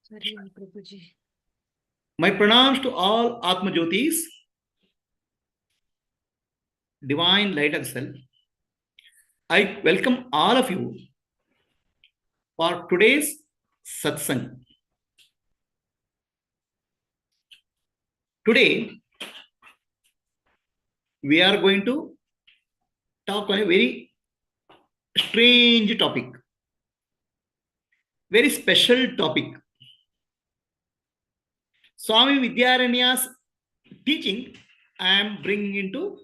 Sorry, Prabhuji. My pranams to all Atma Jyotis, divine light of self. I welcome all of you for today's satsang. Today, we are going to talk on a very strange topic, very special topic. Swami Vidyaranya's teaching, I am bringing into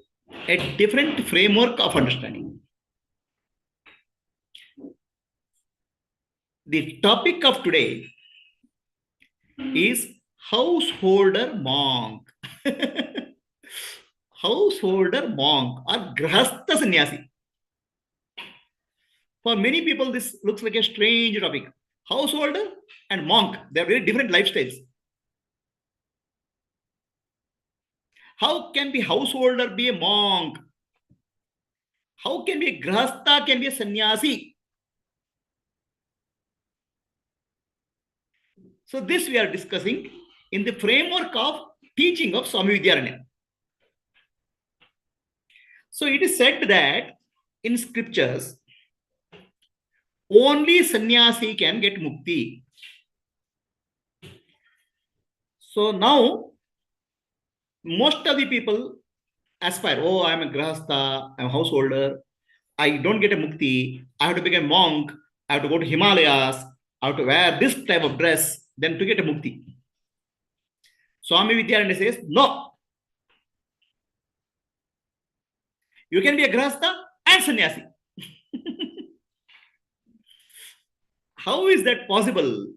a different framework of understanding. The topic of today is householder monk. Householder monk or grahastha sannyasi. For many people, this looks like a strange topic. Householder and monk, they are very different lifestyles. How can the householder be a monk? How can be a grahastha, can be a sannyasi? So this we are discussing in the framework of teaching of Swami Vidyaranya. So it is said that in scriptures, only sannyasi can get mukti. So now, most of the people aspire, oh, I'm a grahastha, I'm a householder, I don't get a mukti, I have to become a monk, I have to go to Himalayas, I have to wear this type of dress, then to get a mukti. Swami Vidyananda says, no. You can be a grahastha and sannyasi. How is that possible?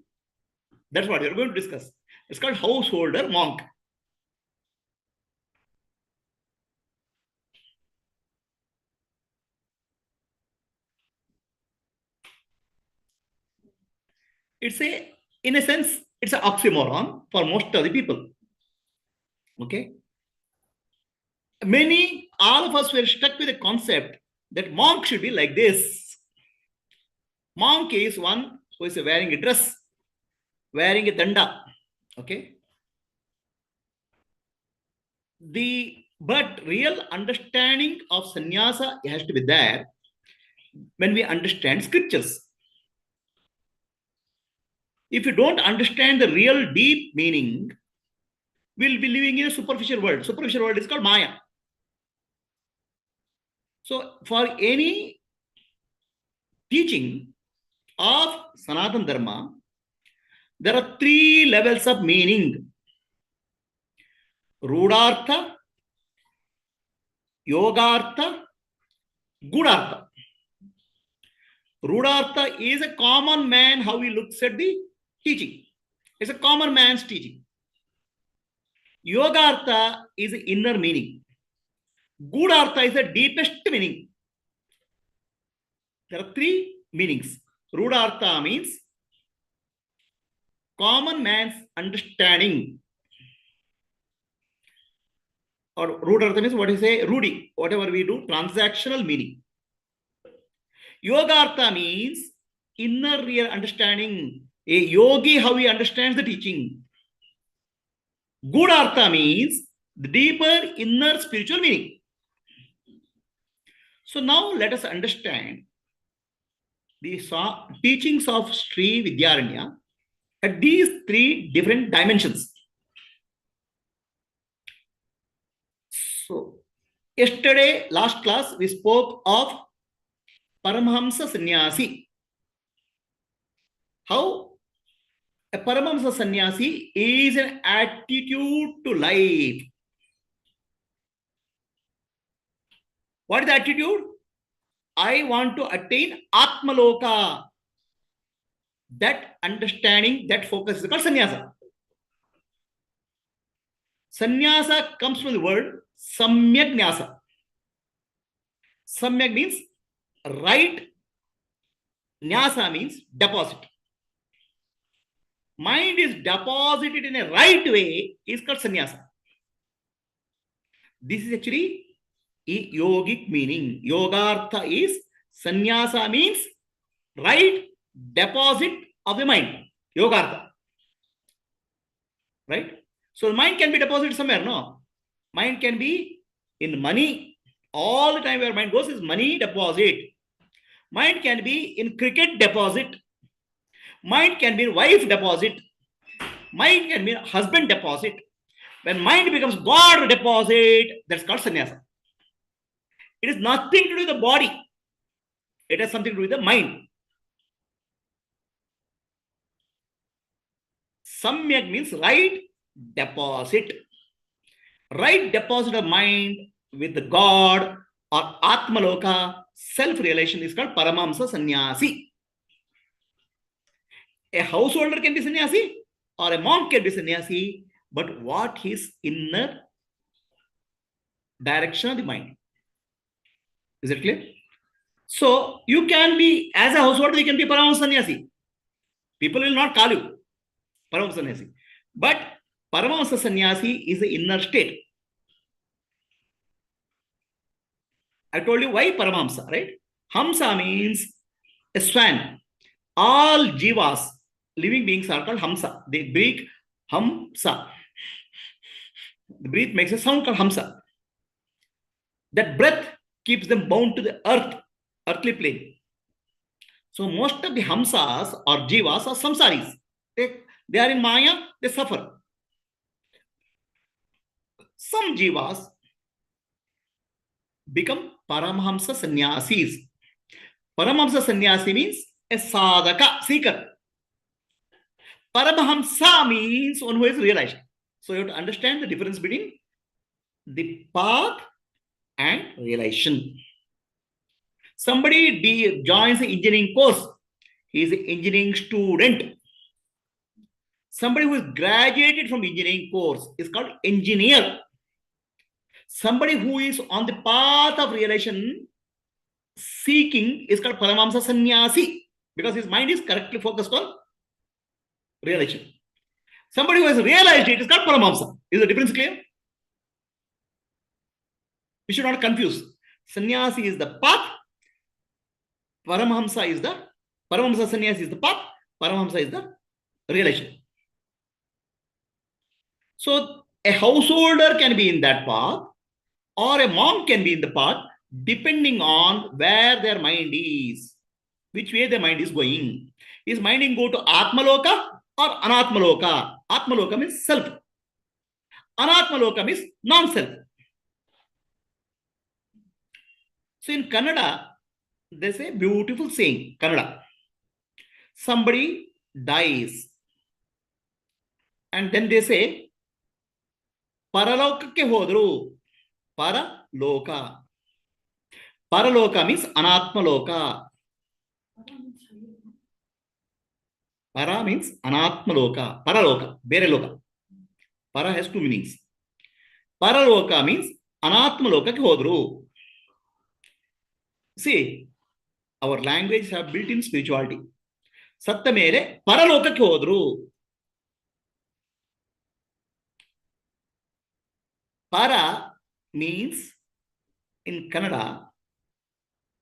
That's what we're going to discuss. It's called householder monk. It's in a sense, it's an oxymoron for most of the people. Okay. All of us were stuck with the concept that monk should be like this. Monk is one who is wearing a dress, wearing a danda. Okay. But real understanding of sannyasa has to be there when we understand scriptures. If you don't understand the real deep meaning, we'll be living in a superficial world. Superficial world is called Maya. So for any teaching of Sanatana Dharma, there are three levels of meaning. Rudartha, Yogartha, Gudartha. Rudartha is a common man, how he looks at the teaching. It's a common man's teaching. Yogartha is the inner meaning. Gudartha is the deepest meaning. There are three meanings. Rudartha means common man's understanding. Or Rudartha means what you say, Rudi, whatever we do, transactional meaning. Yogartha means inner real understanding. A yogi, how he understands the teaching. Gudartha means the deeper inner spiritual meaning. So now let us understand the teachings of Sri Vidyaranya at these three different dimensions. So yesterday, last class, we spoke of Paramahamsa Sannyasi. How a Paramahamsa Sannyasi is an attitude to life. What is the attitude? I want to attain Atma Loka. That understanding, that focus is called sannyasa. Sannyasa comes from the word samyak nyasa. Samyak means right. Nyasa means deposit. Mind is deposited in a right way is called sannyasa. This is actually a yogic meaning. Yogartha is sannyasa means right deposit of the mind. Yogartha. right? So the mind can be deposited somewhere, no? Mind can be in money. All the time where mind goes is money deposit. Mind can be in cricket deposit. Mind can be in wife deposit. Mind can be in husband deposit. When mind becomes God deposit, that's called sannyasa. It is nothing to do with the body. It has something to do with the mind. Samyak means right deposit. Right deposit of mind with the God or Atmaloka, self-realization is called Paramamsa Sannyasi. A householder can be sannyasi or a monk can be sannyasi, but what his inner direction of the mind. Is it clear? So you can be, as a householder, you can be Paramamsa Sannyasi. People will not call you Paramamsa Sannyasi. But Paramamsa Sannyasi is the inner state. I told you why Paramamsa, right? Hamsa means a swan. All jivas, living beings, are called Hamsa. They breathe Hamsa. The breath makes a sound called Hamsa. That breath keeps them bound to the earth, earthly plane. So most of the Hamsas or jivas are samsaris. They are in Maya, they suffer. Some jivas become Paramhamsa sannyasis. Paramhamsa sannyasi means a sadhaka, seeker. Paramhamsa means one who is realized. So you have to understand the difference between the path and realization. Somebody joins the engineering course. He is an engineering student. Somebody who is graduated from engineering course is called engineer. Somebody who is on the path of realization, seeking, is called Paramamsa Sannyasi because his mind is correctly focused on realization. Somebody who has realized it is called Paramamsa. Is the difference clear? You should not confuse. Sannyasi is the path. Paramhamsa Sannyasi is the path. Paramhamsa is the realization. So a householder can be in that path or a monk can be in the path depending on where their mind is, which way their mind is going. Is mind go to Atmaloka or Anatmaloka? Atmaloka means self. Anatmaloka means non-self. So in Kannada, there's a beautiful saying, Kannada. Somebody dies and then they say, Paraloka ke hodru. Paraloka. Paraloka means Anatmaloka. Para means Anatmaloka. Paraloka. Bere loka. Para has two meanings. Paraloka means Anatmaloka ke hodru. See, our language have built in spirituality. Satta mere Paraloka ke hodru. Para means in Kannada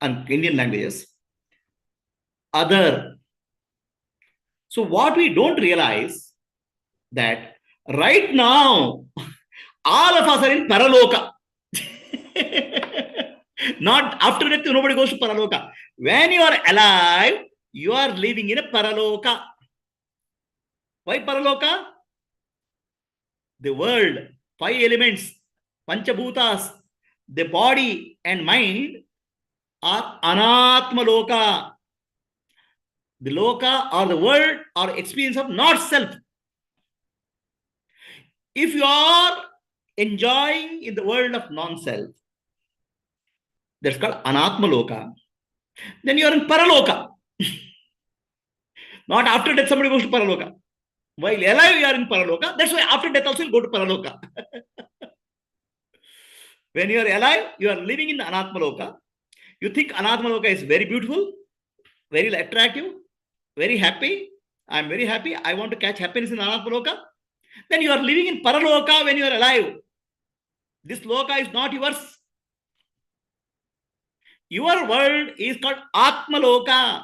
and Indian languages, other. So what we don't realize that right now, all of us are in Paraloka. Not after death, nobody goes to Paraloka. When you are alive, you are living in a Paraloka. Why Paraloka? The world, 5 elements, Panchabhutas, the body and mind are Anatmaloka. The loka or the world or experience of not self. If you are enjoying in the world of non-self, that's called Anatmaloka. Then you are in Paraloka. Not after death somebody goes to Paraloka. While alive you are in Paraloka. That's why after death also you go to Paraloka. When you are alive, you are living in Anatmaloka. You think Anatmaloka is very beautiful, very attractive, very happy. I'm very happy. I want to catch happiness in Anatmaloka. Then you are living in Paraloka when you are alive. This loka is not yours. Your world is called Atmaloka.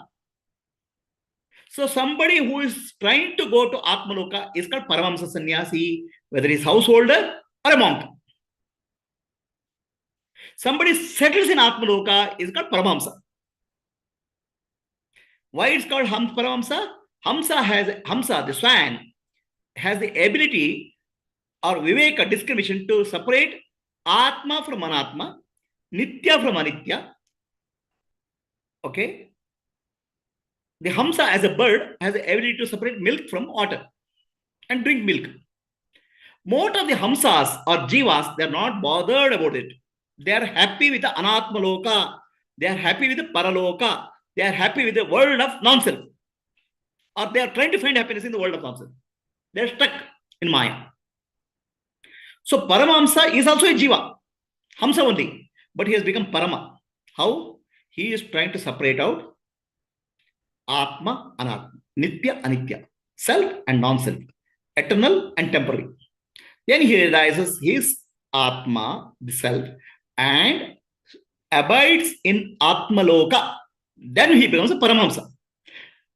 So somebody who is trying to go to Atmaloka is called Paramahamsa Sannyasi, whether he's householder or a monk. Somebody settles in Atmaloka is called Paramahamsa. Why it's called Paramahamsa? Hamsa, the swan, has the ability or viveka, discrimination, to separate Atma from Anatma, Nitya from Anitya. Okay. The Hamsa as a bird has the ability to separate milk from water and drink milk. Most of the Hamsas or Jivas, they're not bothered about it. They are happy with the Anatmaloka. They are happy with the Paraloka. They are happy with the world of non-self. Or they are trying to find happiness in the world of non-self. They are stuck in Maya. So Paramahamsa is also a Jiva. Hamsa only. But he has become Parama. How? He is trying to separate out Atma, Anatma, Nitya, Anitya, self and non-self, eternal and temporary. Then he realizes his Atma, the self, and abides in Atmaloka. Then he becomes a Paramahamsa.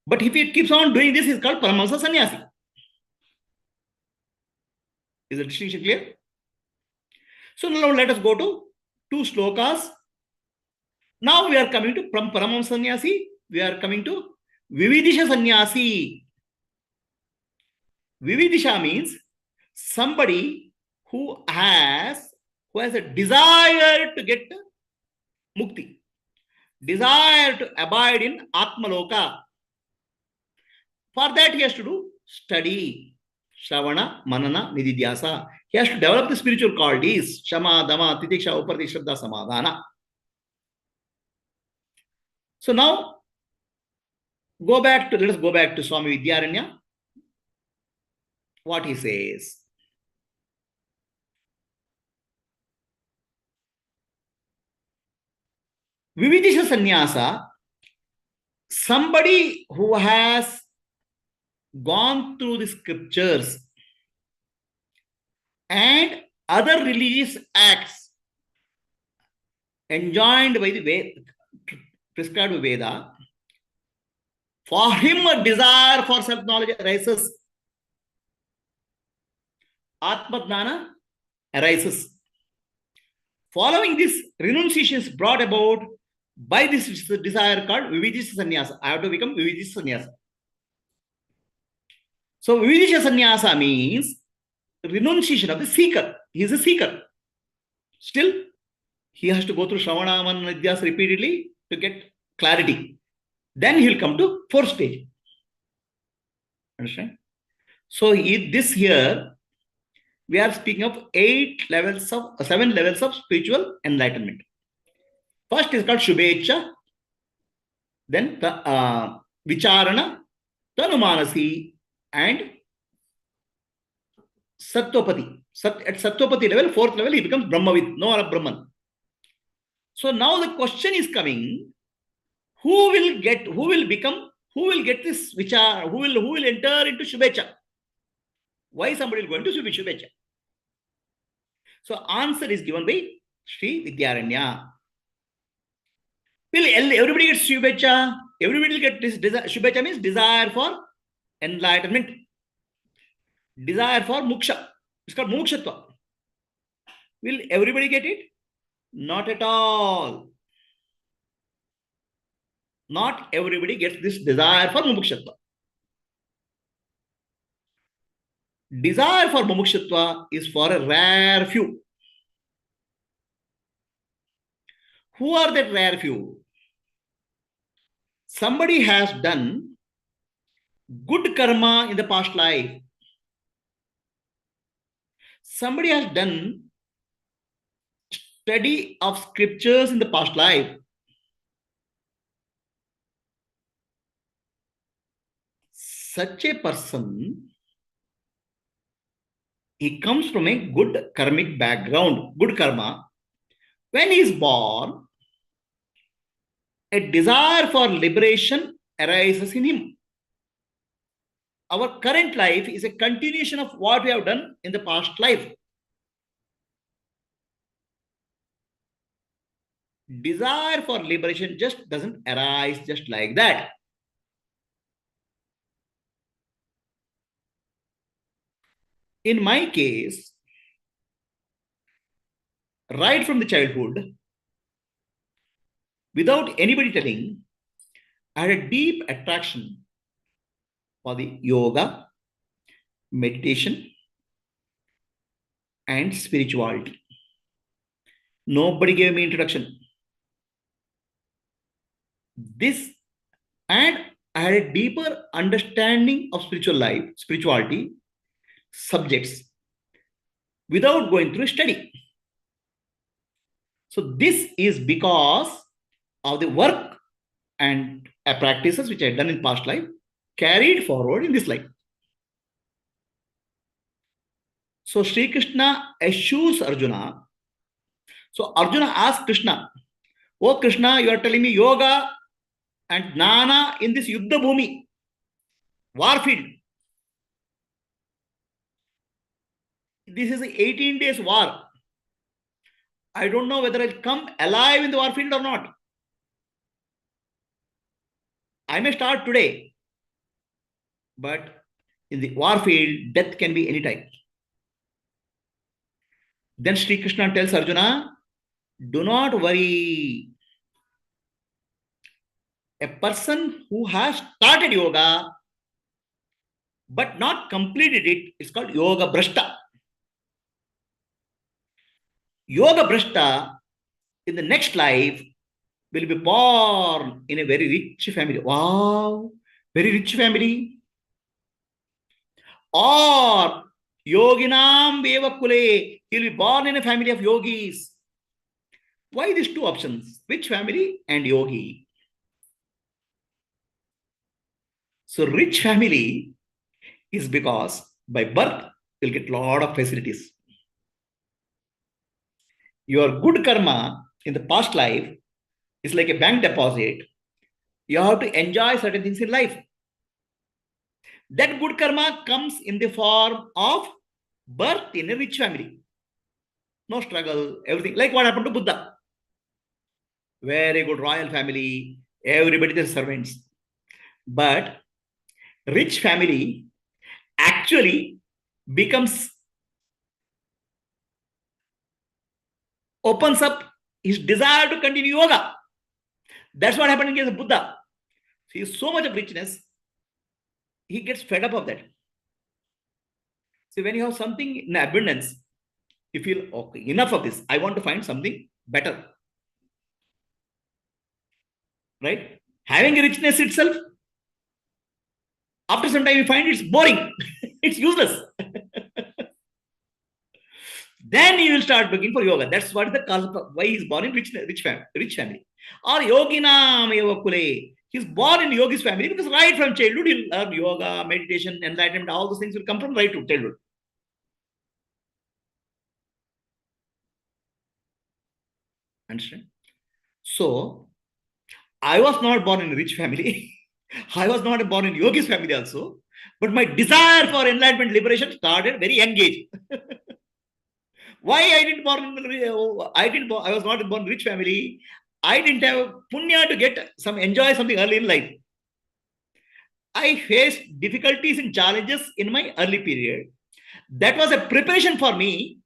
But if he keeps on doing this, he's called Paramahamsa Sannyasi. Is the distinction clear? So now let us go to 2 slokas. Now we are coming to, from Paramahamsa Sannyasi, we are coming to Vividisha Sannyasi. Vividisha means somebody who has a desire to get mukti, desire to abide in Atmaloka. For that, he has to do study, Shravana, Manana, Nididhyasa. He has to develop the spiritual qualities, Shama, Dama, Titiksha, Uparti, Shraddha, Samadhana. So now, let us go back to Swami Vidyaranya. What he says. Vividisha Sannyasa, somebody who has gone through the scriptures and other religious acts enjoined by the Veda, prescribed by Veda, for him a desire for self-knowledge arises. Atma-jnana arises. Following this, renunciation is brought about by this desire called Vividisha Sannyasa. I have to become Vividisha Sannyasa. So Vividisha Sannyasa means renunciation of the seeker. He is a seeker. Still, he has to go through Shravana, Manana, Nidhyasa repeatedly to get clarity. Then he will come to 4th stage. Understand? So this here, we are speaking of 7 levels of spiritual enlightenment. First is called Shubhecha, then Vicharana, Tanumanasi, and Sattopati. At Sattopati level, 4th level, he becomes Brahmavid, knower of Brahman. So now the question is coming, who will get this Vichara, who will enter into Shubhecha? Why somebody will go into Shubhecha? So answer is given by Sri Vidyaranya. Will everybody get Shubhecha? Everybody will get this desire. Shubhecha means desire for enlightenment. Desire for moksha. It's called mokshatva. Will everybody get it? Not at all. Not everybody gets this desire for mokshatva. Desire for mumukshatva is for a rare few. Who are that rare few? Somebody has done good karma in the past life. Somebody has done study of scriptures in the past life. Such a person, he comes from a good karmic background, good karma. When he is born, a desire for liberation arises in him. Our current life is a continuation of what we have done in the past life. Desire for liberation just doesn't arise just like that. In my case, right from the childhood, without anybody telling, I had a deep attraction for the yoga, meditation, and spirituality. Nobody gave me introduction. This and I had a deeper understanding of spiritual life, spirituality, subjects without going through study. So this is because of the work and practices which I had done in past life, carried forward in this life. So Sri Krishna assures Arjuna. So Arjuna asked Krishna, "Oh Krishna, you are telling me yoga and jnana in this Yuddha Bhumi, war field. This is an 18 days war. I don't know whether I'll come alive in the war field or not. I may start today, but in the war field, death can be anytime." Then Sri Krishna tells Arjuna, "Do not worry. A person who has started yoga but not completed it is called yoga brashta. Yoga brashta in the next life will be born in a very rich family." Wow, very rich family. Or yoginam eva kule, he'll be born in a family of yogis. Why these two options? Rich family and yogi. So rich family is because by birth you'll get a lot of facilities. Your good karma in the past life is like a bank deposit. You have to enjoy certain things in life. That good karma comes in the form of birth in a rich family. No struggle, everything. Like what happened to Buddha. Very good royal family. Everybody is servants. But rich family actually becomes, opens up his desire to continue yoga. That's what happened in case of Buddha. See, so much of richness, he gets fed up of that. See, when you have something in abundance, you feel, okay, enough of this. I want to find something better. Right? Having a richness itself, after some time, you find it's boring. It's useless. Then you will start looking for yoga. That's what the cause of why he's born in rich family. Or yoginam eva kule. He's born in yogi's family because right from childhood he'll learn yoga, meditation, enlightenment. All those things will come from right to childhood. Understand? So I was not born in a rich family. I was not born in yogi's family also. But my desire for enlightenment liberation started very young age. Why I didn't born I was not born in rich family. I didn't have punya to get some enjoy something early in life. I faced difficulties and challenges in my early period. That was a preparation for me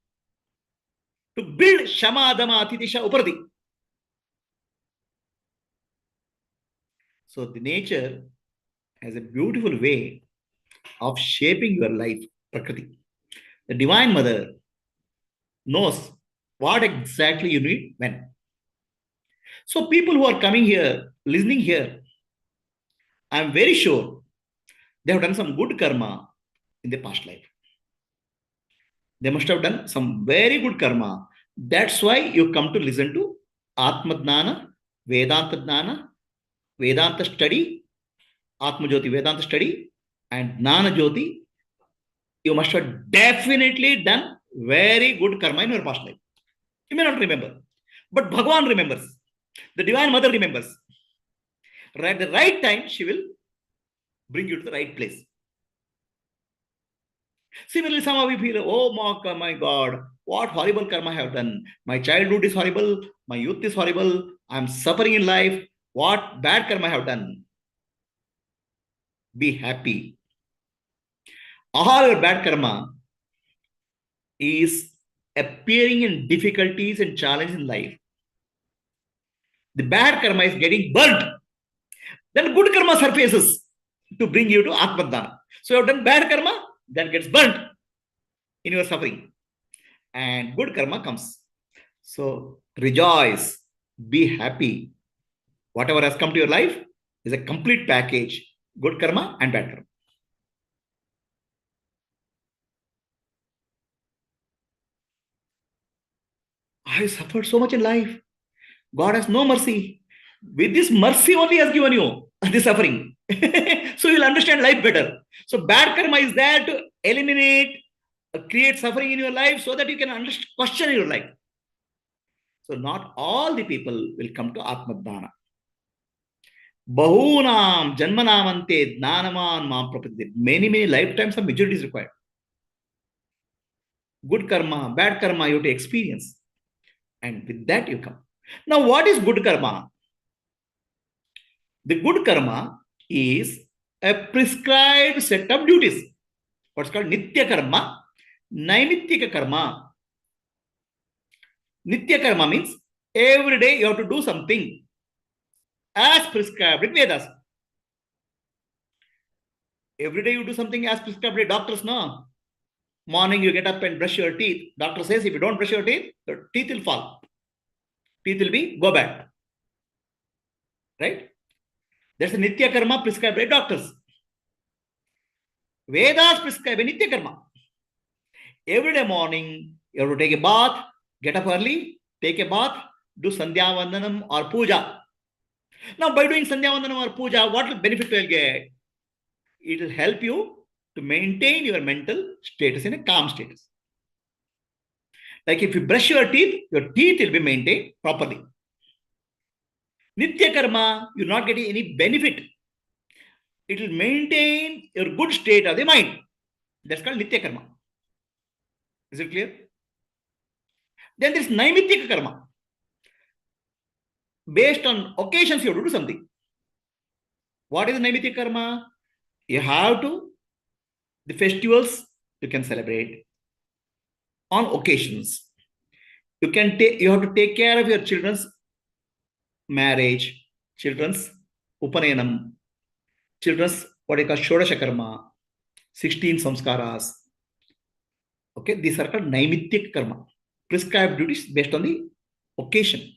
to build Shama Adama Atitisha Upardi. So the nature has a beautiful way of shaping your life, Prakriti. The Divine Mother knows what exactly you need when. So people who are coming here, listening here, I'm very sure they have done some good karma in the past life. They must have done some very good karma. That's why you come to listen to Atma Dnana, Vedanta Dnana, Vedanta study, Atma Jyoti Vedanta study, and Jnana Jyoti. You must have definitely done very good karma in your past life. You may not remember, but Bhagavan remembers. The Divine Mother remembers. At the right time, she will bring you to the right place. Similarly, some of you feel, oh my God, what horrible karma I have done. My childhood is horrible. My youth is horrible. I'm suffering in life. What bad karma I have done. Be happy. All your bad karma is appearing in difficulties and challenges in life. The bad karma is getting burnt. Then good karma surfaces to bring you to Atma. So you have done bad karma, that gets burnt in your suffering. And good karma comes. So rejoice, be happy. Whatever has come to your life is a complete package. Good karma and bad karma. I suffered so much in life. God has no mercy. With this mercy only has given you the suffering. So you'll understand life better. So bad karma is there to eliminate, create suffering in your life so that you can understand, question your life. So not all the people will come to Atmadana. Bahunam janmanamante jnanaman mam prapati. Many lifetimes of maturity is required. Good karma, bad karma, you have to experience. And with that you come. Now, what is good karma? The good karma is a prescribed set of duties. What's called nitya karma, naimittika karma. Nitya karma means every day you have to do something as prescribed in Vedas. Every day you do something as prescribed by doctors, no? Morning you get up and brush your teeth. Doctor says if you don't brush your teeth will fall. Teeth will go bad. Right? That's a nitya karma prescribed by doctors. Vedas prescribe a nitya karma. Every day morning, you have to take a bath, get up early, take a bath, do sandhya vandanam or puja. Now, by doing sandhya vandanam or puja, what will benefit you will get? It will help you to maintain your mental status in a calm status. Like if you brush your teeth will be maintained properly. Nitya karma, you're not getting any benefit. It will maintain your good state of the mind. That's called nitya karma. Is it clear? Then there's naimittika karma. Based on occasions, you have to do something. What is naimittika karma? You have to, the festivals you can celebrate on occasions. You have to take care of your children's marriage, children's upanayanam, children's what you call shodasha karma, 16 samskaras. Okay, these are called naimittik karma, prescribed duties based on the occasion.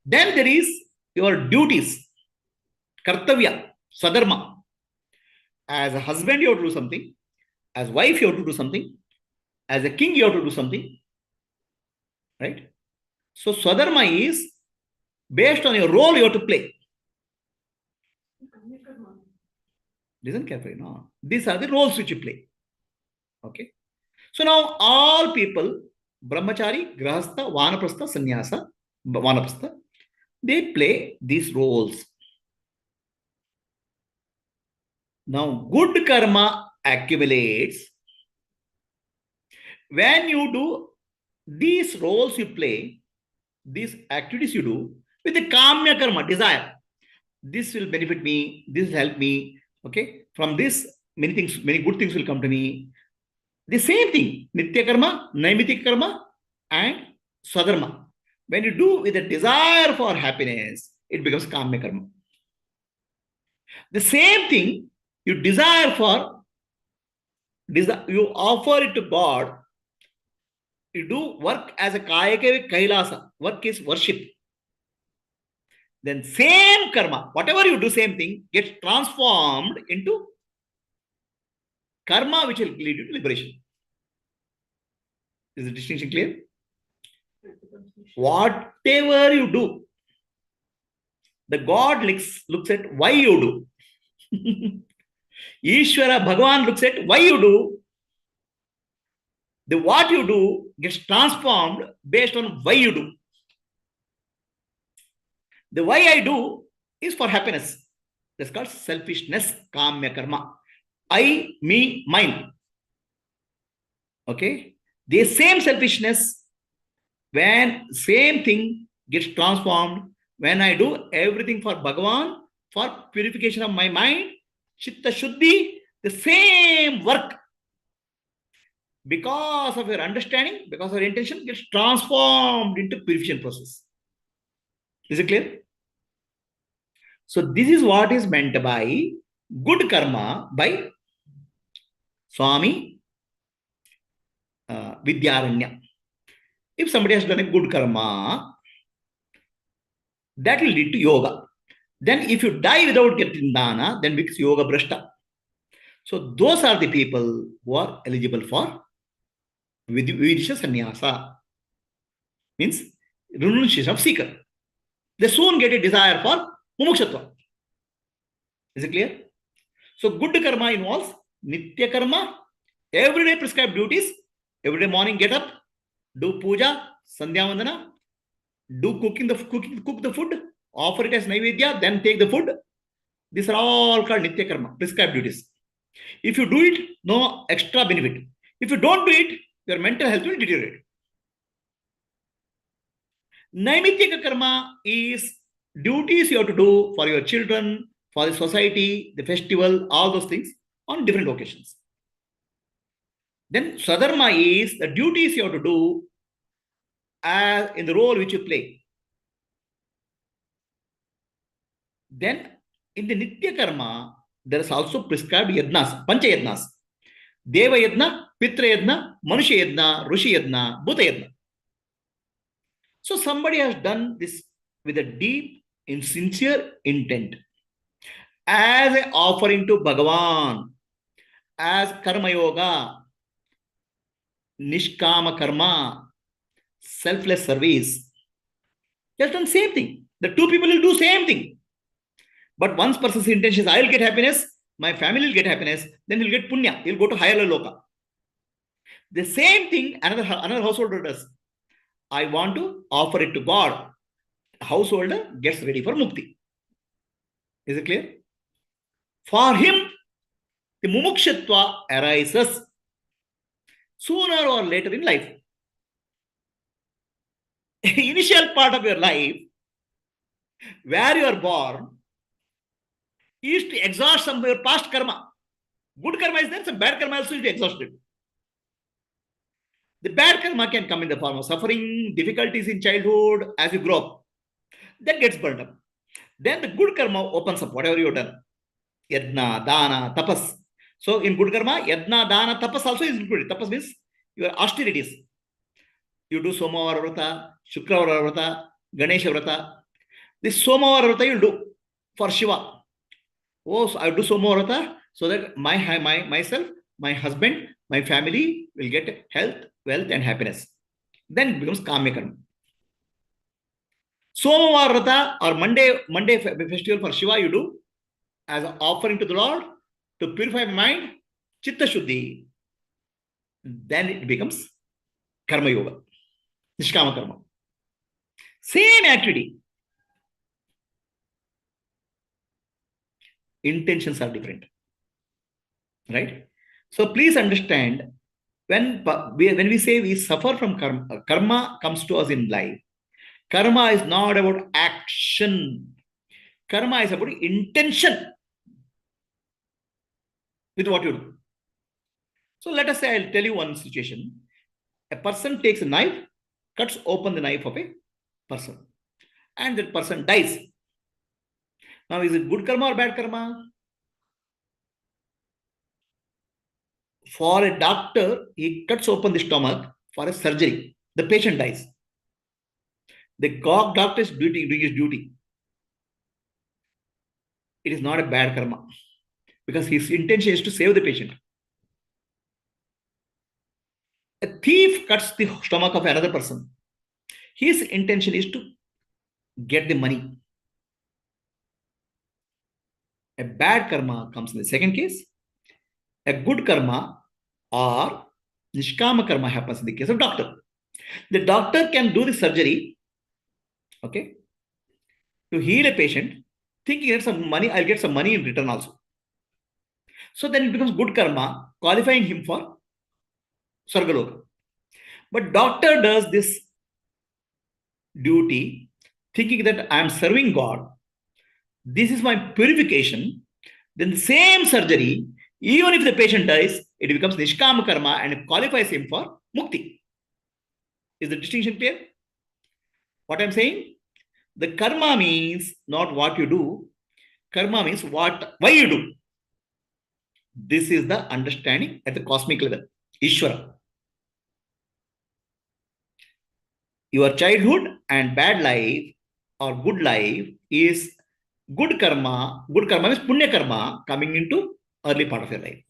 Then there is your duties, kartavya, swadharma. As a husband, you have to do something. As wife, you have to do something. As a king, you have to do something. Right? So swadharma is based on your role you have to play. Listen carefully. No, these are the roles which you play. Okay. So now all people, brahmachari, grahastha, vanaprastha, sannyasa, vanaprastha, they play these roles. Now, good karma accumulates when you do these roles you play, these activities you do with the kamya karma, desire. This will benefit me, this will help me. Okay, from this, many things, many good things will come to me. The same thing, nitya karma, naimittika karma, and swadharma. When you do with a desire for happiness, it becomes kamya karma. The same thing you desire for, you offer it to God. You do work as a kayake kailasa. Work is worship. Then same karma, whatever you do, same thing gets transformed into karma, which will lead you to liberation. Is the distinction clear? Whatever you do, the God looks at why you do. Ishvara, Bhagavan looks at why you do. The what you do gets transformed based on why you do. The why I do is for happiness. That's called selfishness, kamya karma. I, me, mine. Okay? The same selfishness, when same thing gets transformed, when I do everything for Bhagavan, for purification of my mind, chitta shuddhi, the same work because of your understanding, because of your intention, gets transformed into purification process. Is it clear? So this is what is meant by good karma by Swami Vidyaranya. If somebody has done a good karma, that will lead to yoga. Then if you die without getting dana, then becomes yoga brashta. So those are the people who are eligible for Vidisha Sannyasa. Means renunciation of seeker. They soon get a desire for mumukshatva. Is it clear? So good karma involves nitya karma, everyday prescribed duties, every day morning get up, do puja, sandhya vandana, do cook the food, offer it as naivedya, then take the food. These are all called nitya karma, prescribed duties. If you do it, no extra benefit. If you don't do it, your mental health will deteriorate. Naimitya karma is duties you have to do for your children, for the society, the festival, all those things on different occasions. Then Swadharma is the duties you have to do as in the role which you play. Then in the Nitya karma, there is also prescribed yadnas, pancha yadnas. Deva yadna, Pitra yadna, Manusha yadna, Rishi yadna, Bhuta yadna. So somebody has done this with a deep and sincere intent as an offering to Bhagavan, as karma yoga, nishkama karma, selfless service. He has done same thing. The two people will do same thing. But one person's intention is, I will get happiness, my family will get happiness, then he'll get punya, he'll go to higher loka. The same thing another householder does. I want to offer it to God. Householder gets ready for mukti. Is it clear? For him, the mumukshatva arises sooner or later in life. Initial part of your life, where you are born, is to exhaust some of your past karma. Good karma is there, some bad karma also is exhausted. The bad karma can come in the form of suffering, difficulties in childhood, as you grow up. That gets burned up. Then the good karma opens up, whatever you've done. Yadna, dana, tapas. So in good karma, yadna, dana, tapas also is included. Tapas means your austerities. You do Somavara Vrata, Shukravara Vrata, Ganesha Vrata. This Somavara Vrata you'll do for Shiva. Oh, so I do Somavara Vrata so that myself, my husband, my family will get health, wealth, and happiness. Then it becomes Kamya Karma. Somavara Vrata or Monday festival for Shiva you do as an offering to the Lord to purify mind, Chitta Shuddhi. Then it becomes Karma Yoga, Nishkama Karma. Same activity. Intentions are different. Right? So please understand, when we say we suffer from karma, karma comes to us in life. Karma is not about action. Karma is about intention with what you do. So let us say, I'll tell you one situation. A person takes a knife, cuts open the knife of a person, and that person dies. Now, is it good karma or bad karma? For a doctor, he cuts open the stomach for a surgery. The patient dies. The doctor is doing his duty. It is not a bad karma because his intention is to save the patient. A thief cuts the stomach of another person. His intention is to get the money. A bad karma comes in the second case. A good karma or nishkama karma happens in the case of doctor. The doctor can do the surgery, okay, to heal a patient, thinking that some money, I'll get some money in return also. So then it becomes good karma, qualifying him for Sargaloka. But doctor does this duty, thinking that I am serving God. This is my purification. Then the same surgery, even if the patient dies, it becomes nishkama karma and qualifies him for mukti. Is the distinction clear? What I'm saying? The karma means not what you do. Karma means why you do. This is the understanding at the cosmic level. Ishvara. Your childhood and bad life or good life is good karma. Good karma means punya karma coming into early part of your life.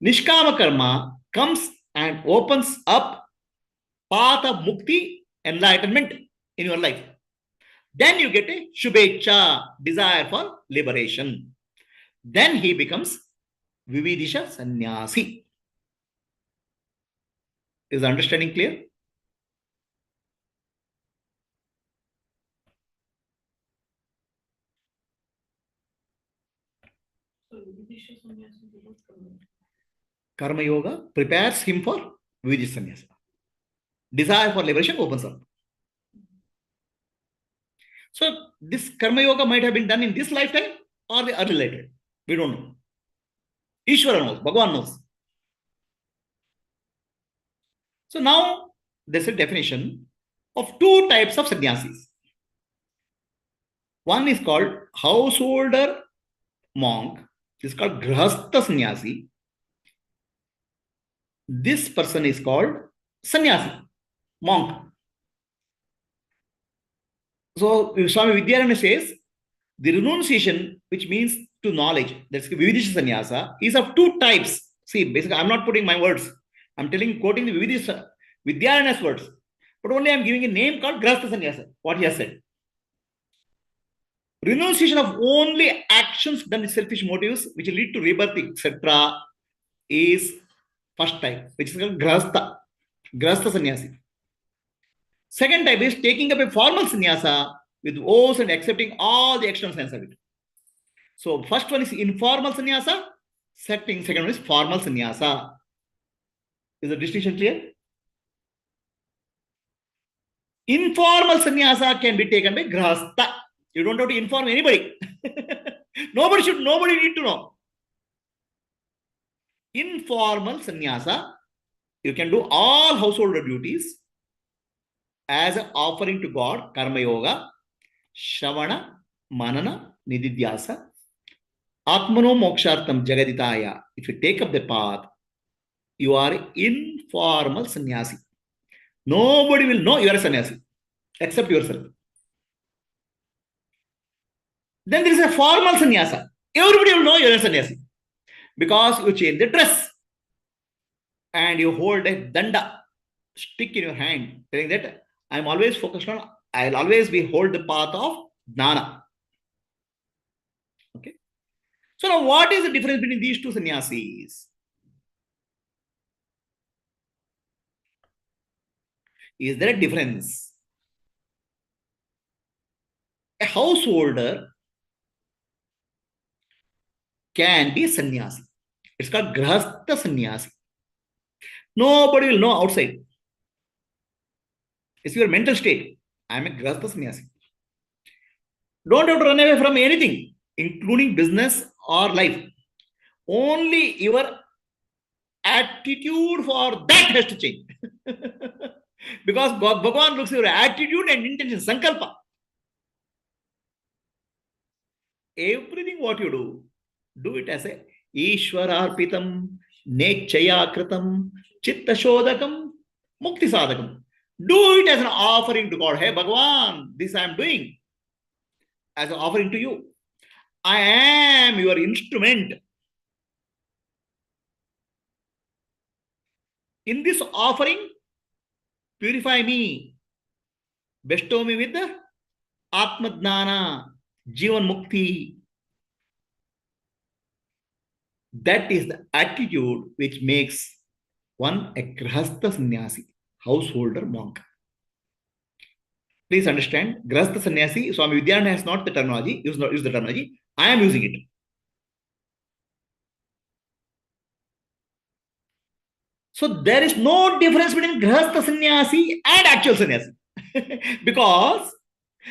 Nishkama karma comes and opens up path of mukti, enlightenment in your life. Then you get a shubhecha, desire for liberation. Then he becomes vividisha sannyasi. Is the understanding clear? Karma yoga prepares him for vividisha sannyasa. Desire for liberation opens up. So this karma yoga might have been done in this lifetime or the early lifetime. We don't know. Ishvara knows, Bhagavan knows. So now there's a definition of two types of sannyasis. One is called householder monk. This is called grahastha sannyasi. This person is called sannyasi, monk. So Swami Vidyaranya says the renunciation, which means to knowledge, that's Vividisha sannyasa, is of two types. See, basically, I'm not putting my words. I'm quoting the Vidyaranya's words. But only I'm giving a name called Grahastha sannyasa, what he has said. Renunciation of only actions done with selfish motives, which lead to rebirth, etc., is first type, which is called Grahastha sannyasi. Second type is taking up a formal sannyasa with oaths and accepting all the external sense of it. So first one is informal sannyasa, second one is formal sannyasa. Is the distinction clear? Informal sannyasa can be taken by grahastha. You don't have to inform anybody. Nobody need to know. Informal sannyasa, you can do all householder duties as an offering to God, karma yoga, shravana, manana, nididhyasa, atmano mokshartam jagaditaya. If you take up the path, you are informal sannyasi. Nobody will know you are a sannyasi except yourself. Then there is a formal sannyasa. Everybody will know you are a sannyasi because you change the dress and you hold a danda, stick in your hand, telling that I'm always focused on, I'll always be hold the path of jnana. Okay. So now what is the difference between these two sannyasis? Is there a difference? A householder can be sannyasi. It's called grahastha sannyasi. Nobody will know outside. It's your mental state. I'm a grahastha sannyasi. Don't have to run away from anything, including business or life. Only your attitude for that has to change. Because Bhagavan looks at your attitude and intention, sankalpa. Everything what you do it as a Ishwararpitam, Nechaya Kritam, Chitta Shodakam, Mukti Sadakam. Do it as an offering to God. Hey Bhagavan, this I am doing as an offering to you. I am your instrument. In this offering, purify me. Bestow me with the Atma Dnana, Jivanmukti. That is the attitude which makes one a grahastha sannyasi, householder monk. Please understand, grahastha sannyasi, Swami Vidyananda has not the terminology, use the terminology. I am using it. So there is no difference between grahastha sannyasi and actual sannyasi. Because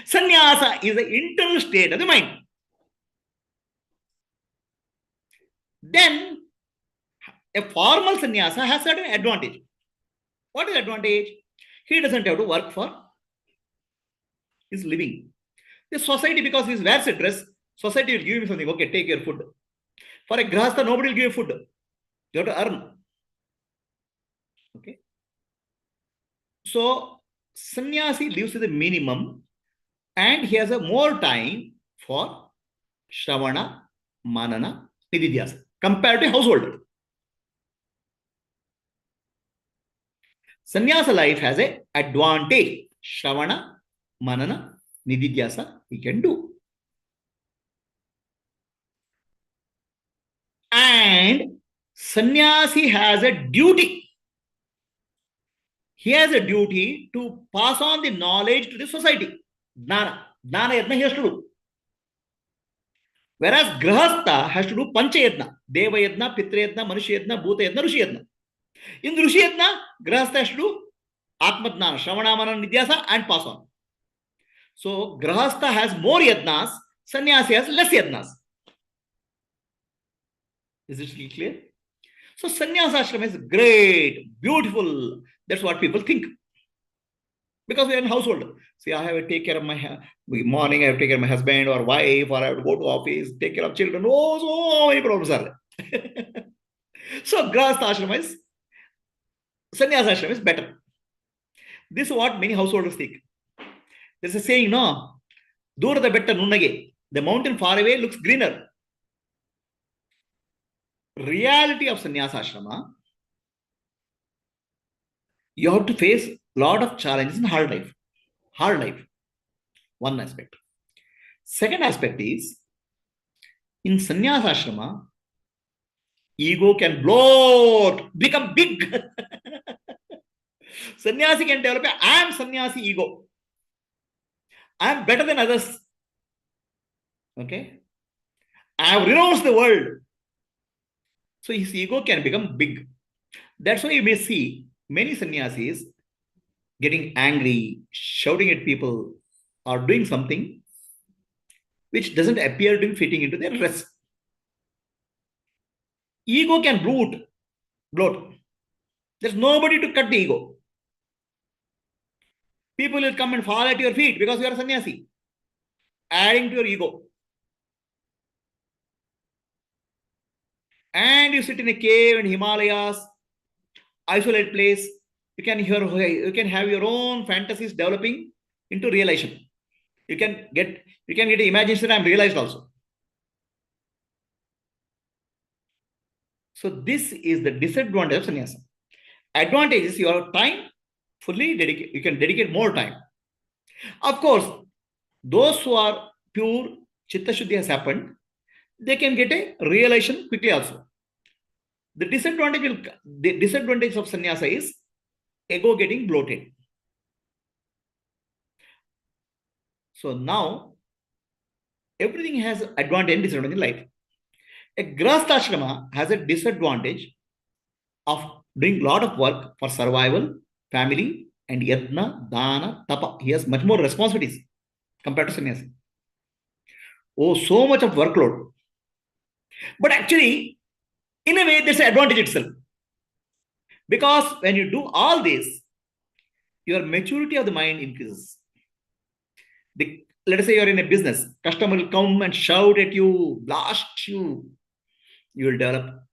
sannyasa is the internal state of the mind. Then a formal sannyasa has certain advantage. What is advantage? He doesn't have to work for his living. The society, because he wears a dress, society will give him something. Okay, take your food. For a grahastha, nobody will give you food. You have to earn. Okay. So sannyasi lives with a minimum and he has a more time for Shravana, Manana, Nididhyasa compared to household. Sannyasa life has a advantage. Shravana, Manana, Nididhyasa he can do. And sannyasi has a duty. He has a duty to pass on the knowledge to the society. Jnana. Jnana yadna he has to do. Whereas grahastha has to do pancha yadna. Deva yadna, pitra yadna, manusha yadna, bhuta yadna, rushi yadna. In rushi yadna, grahastha has to do atma jnana, shravana, manana, nidhyasa and pass on. So grahastha has more yadnas, sannyasi has less yadnas. Is it clear? So sannyasa ashram is great, beautiful. That's what people think. Because we are in household. See, I have to take care of my morning, I have to take care of my husband or wife, or I have to go to office, take care of children. Oh, so many problems are there. So grahastha ashram is, sannyasa ashram is better. This is what many householders think. There's a saying, no, Dura the better nunage. The mountain far away looks greener. Reality of sannyasa ashrama, you have to face a lot of challenges in hard life. Hard life. One aspect. Second aspect is, in sannyasa ashrama, ego can bloat, become big. Sannyasi can develop I am sannyasi ego. I am better than others. Okay. I have renounced the world. So his ego can become big. That's why you may see many sannyasis getting angry, shouting at people, or doing something which doesn't appear to be fitting into their dress. Ego can bloat. There's nobody to cut the ego. People will come and fall at your feet because you are a sannyasi, adding to your ego. And you sit in a cave in Himalayas, isolated place, you can have your own fantasies developing into realization. You can get an imagination I'm realized also. So this is the disadvantage of sannyasa. Advantage is your time fully dedicated. You can dedicate more time. Of course, those who are pure, chitta shuddhi has happened, they can get a realization quickly also. The disadvantage of sannyasa is ego getting bloated. So now everything has advantage and disadvantage in life. A grahastha ashrama has a disadvantage of doing a lot of work for survival, family, and yadna, dana, tapa. He has much more responsibilities compared to sannyasi. Oh, so much of workload. But actually, in a way, there's an advantage itself. Because when you do all this, your maturity of the mind increases. Let us say you're in a business, customer will come and shout at you, blast you. You will develop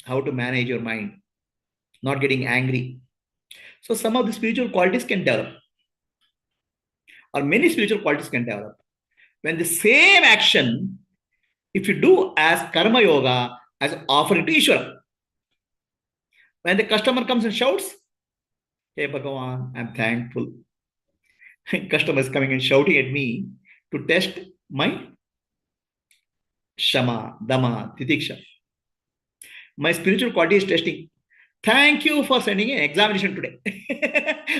how to manage your mind, not getting angry. So some of the spiritual qualities can develop, or many spiritual qualities can develop. When the same action, if you do as karma yoga, as offering to Ishvara, when the customer comes and shouts, hey Bhagavan, I'm thankful. Customer is coming and shouting at me to test my Shama, Dama, Titiksha. My spiritual quality is testing. Thank you for sending an examination today.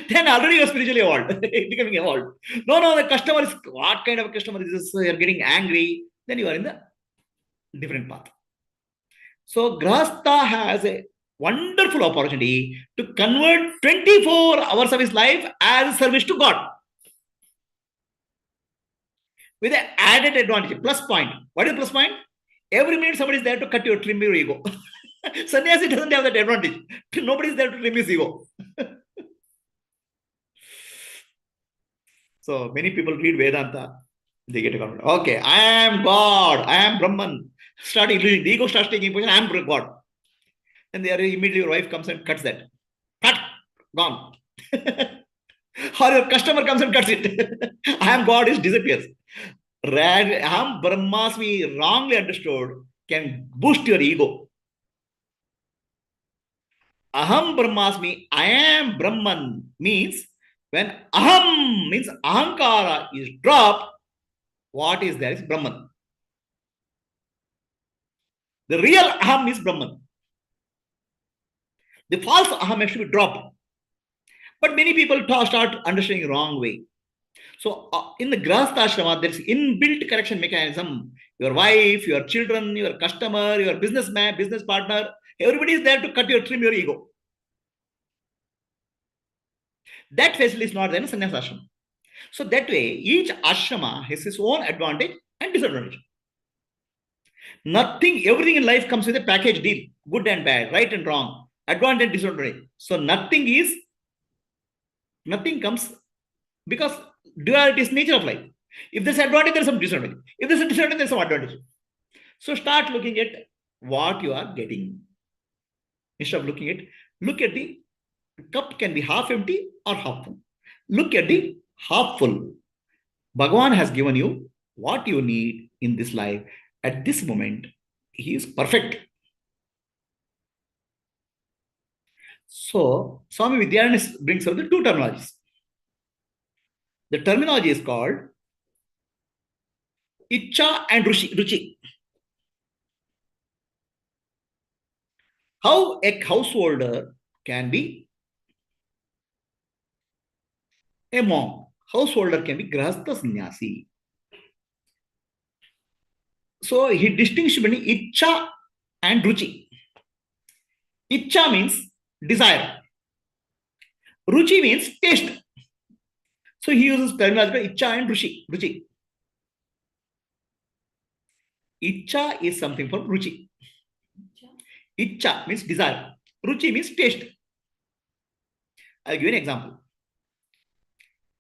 Then already you're spiritually evolved, becoming evolved. No, the customer is, what kind of a customer is this? You're getting angry. Then you are in the different path. So grahastha has a wonderful opportunity to convert 24 hours of his life as service to God. With an added advantage, plus point. What is plus point? Every minute somebody is there to trim your ego. Sannyasi doesn't have that advantage. Nobody is there to trim his ego. So many people read Vedanta, they get a confidence. Okay, I am God, I am Brahman. Starting the ego starts taking position, I am God. And they are immediately your wife comes and cuts that. Cut, gone. Or your customer comes and cuts it. I am God, it disappears. Aham Brahmasmi wrongly understood can boost your ego. Aham Brahmasmi, I am Brahman means when aham means ahankara is dropped, what is there is Brahman. The real aham is Brahman. The false aham has to be dropped. But many people start understanding wrong way. So in the grahastha ashrama, there is inbuilt correction mechanism. Your wife, your children, your customer, your businessman, business partner, everybody is there to trim your ego. That facility is not there in sannyasa ashrama. So that way, each ashrama has its own advantage and disadvantage. Nothing, everything in life comes with a package deal, good and bad, right and wrong, advantage and disadvantage. So nothing comes because duality is nature of life. If there's advantage, there's some disadvantage. If there's a disadvantage, there's some advantage. So start looking at what you are getting. Instead of look at the cup can be half empty or half full. Look at the half full. Bhagavan has given you what you need in this life. At this moment, he is perfect. So, Swami Vidyananda brings out the two terminologies. The terminology is called Icha and Ruchi. How a householder can be a monk. Householder can be grahastha sannyasi. So he distinguishes between Icha and Ruchi. Icha means desire. Ruchi means taste. So he uses terminology Icha and Ruchi. Icha is something from Ruchi. Icha means desire. Ruchi means taste. I'll give you an example.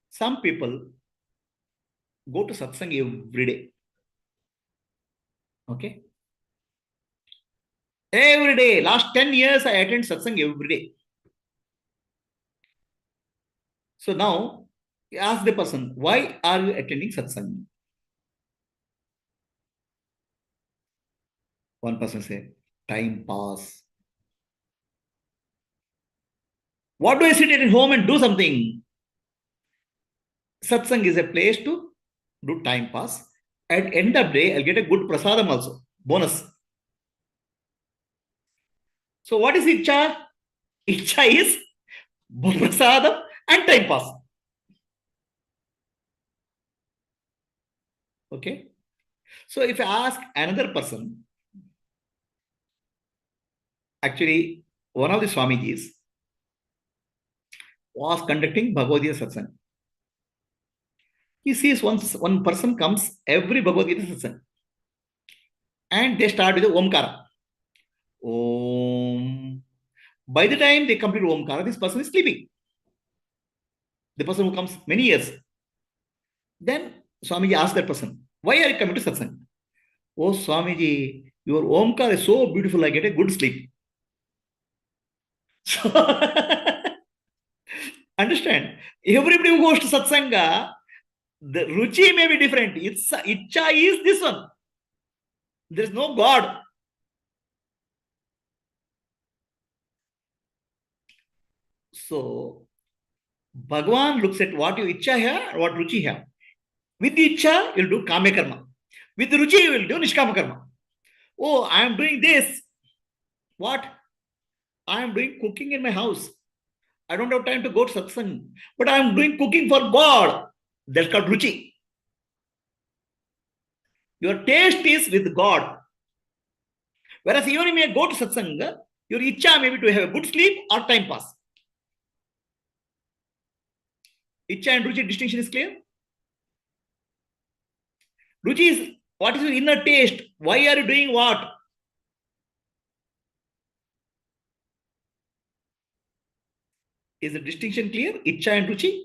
Some people go to satsang every day. Okay? Every day. Last 10 years, I attend satsang every day. So now, ask the person, why are you attending satsang? One person said, time pass. What do I sit at home and do something? Satsang is a place to do time pass. At end of day, I'll get a good prasadam also, bonus. So what is Icha? Icha is prasadam and time pass. Okay. So if I ask another person, actually, one of the Swamijis was conducting Bhagavad Gita satsang. He sees one person comes every Bhagavad Gita satsang. And they start with the Omkara. Om. By the time they complete Omkara, this person is sleeping. The person who comes many years. Then Swamiji asked that person, why are you coming to satsang? Oh, Swamiji, your Omkara is so beautiful, I get a good sleep. So, understand, everybody who goes to satsanga, the ruchi may be different. Icha is this one. There is no God. So, Bhagavan looks at what you icha here, what ruchi here. With icha, you'll do kama karma. With ruchi, you will do nishkama karma. Oh, I am doing this. What? I am doing cooking in my house. I don't have time to go to satsang, but I am doing cooking for God. That's called ruchi. Your taste is with God. Whereas even if you may go to satsang, your icha may be to have a good sleep or time pass. Icha and ruchi distinction is clear? Ruchi is what is your inner taste? Why are you doing what? Is the distinction clear? Icha and ruchi.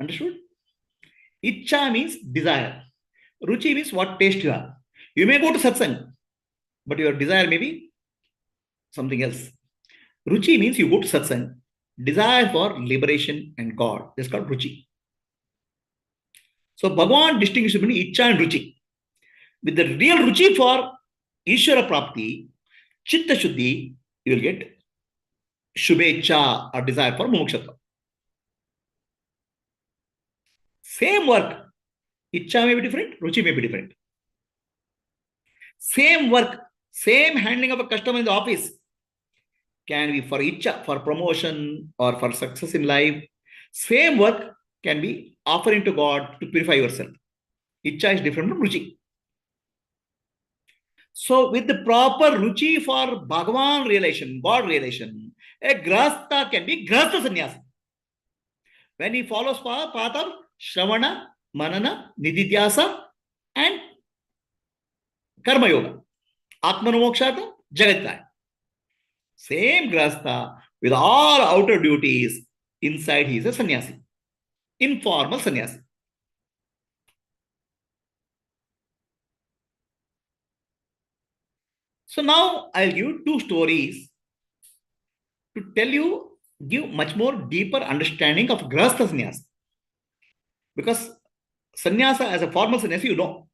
Understood? Icha means desire. Ruchi means what taste you have. You may go to satsang, but your desire may be something else. Ruchi means you go to satsang, desire for liberation and God. That's called ruchi. So Bhagavan distinguishes between icha and ruchi. With the real ruchi for Ishvara Prapti, Chitta Shuddhi, you will get Shubhecha or desire for Mukshatva. Same work. Icha may be different, ruchi may be different. Same work, same handling of a customer in the office can be for icha, for promotion or for success in life. Same work can be offering to God to purify yourself. Icha is different from ruchi. So with the proper ruchi for Bhagavan realization, God realization, a grahastha can be grahastha sannyasa. When he follows path of Shravana, Manana, Nididhyasa and Karma Yoga. Atma Mokshata, Jagataya. Same grahastha with all outer duties. Inside he is a sannyasi. Informal sannyasi. So now I'll give two stories to tell you, give much more deeper understanding of grahastha sannyasa. Because sannyasa as a formal sannyasi, you know.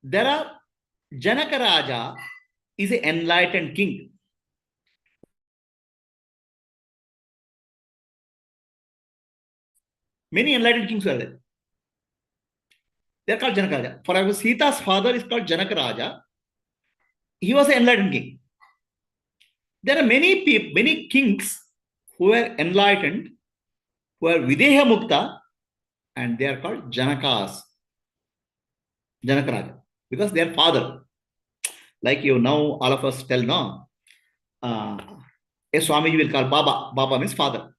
There are Janaka Raja is an enlightened king. Many enlightened kings were there. They are called Janaka Raja. For example, Sita's father is called Janaka Raja. He was an enlightened king. There are many people, many kings who were enlightened, who are Videha Mukta, and they are called Janakas. Janaka Raja. Because they are father. Like you now, all of us tell no. A Swamiji will call Baba. Baba means father.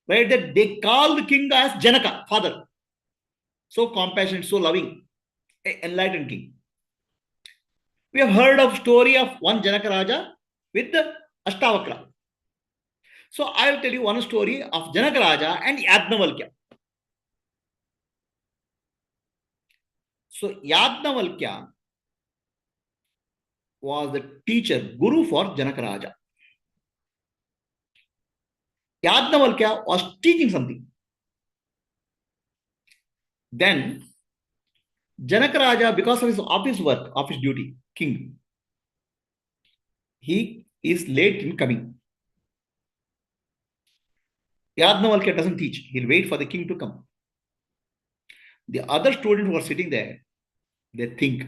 Right? That they call the king as Janaka, father. So compassionate, so loving, enlightened king. We have heard of story of one Janaka Raja with the Ashtavakra. So I will tell you one story of Janaka Raja and Yadnavalkya. So Yadnavalkya was the teacher, guru for Janaka Raja. Yadnavalkya was teaching something. Then Janaka Raja, because of his office work, office duty, king, he is late in coming. Yadnavalkya doesn't teach. He'll wait for the king to come. The other students who are sitting there, they think,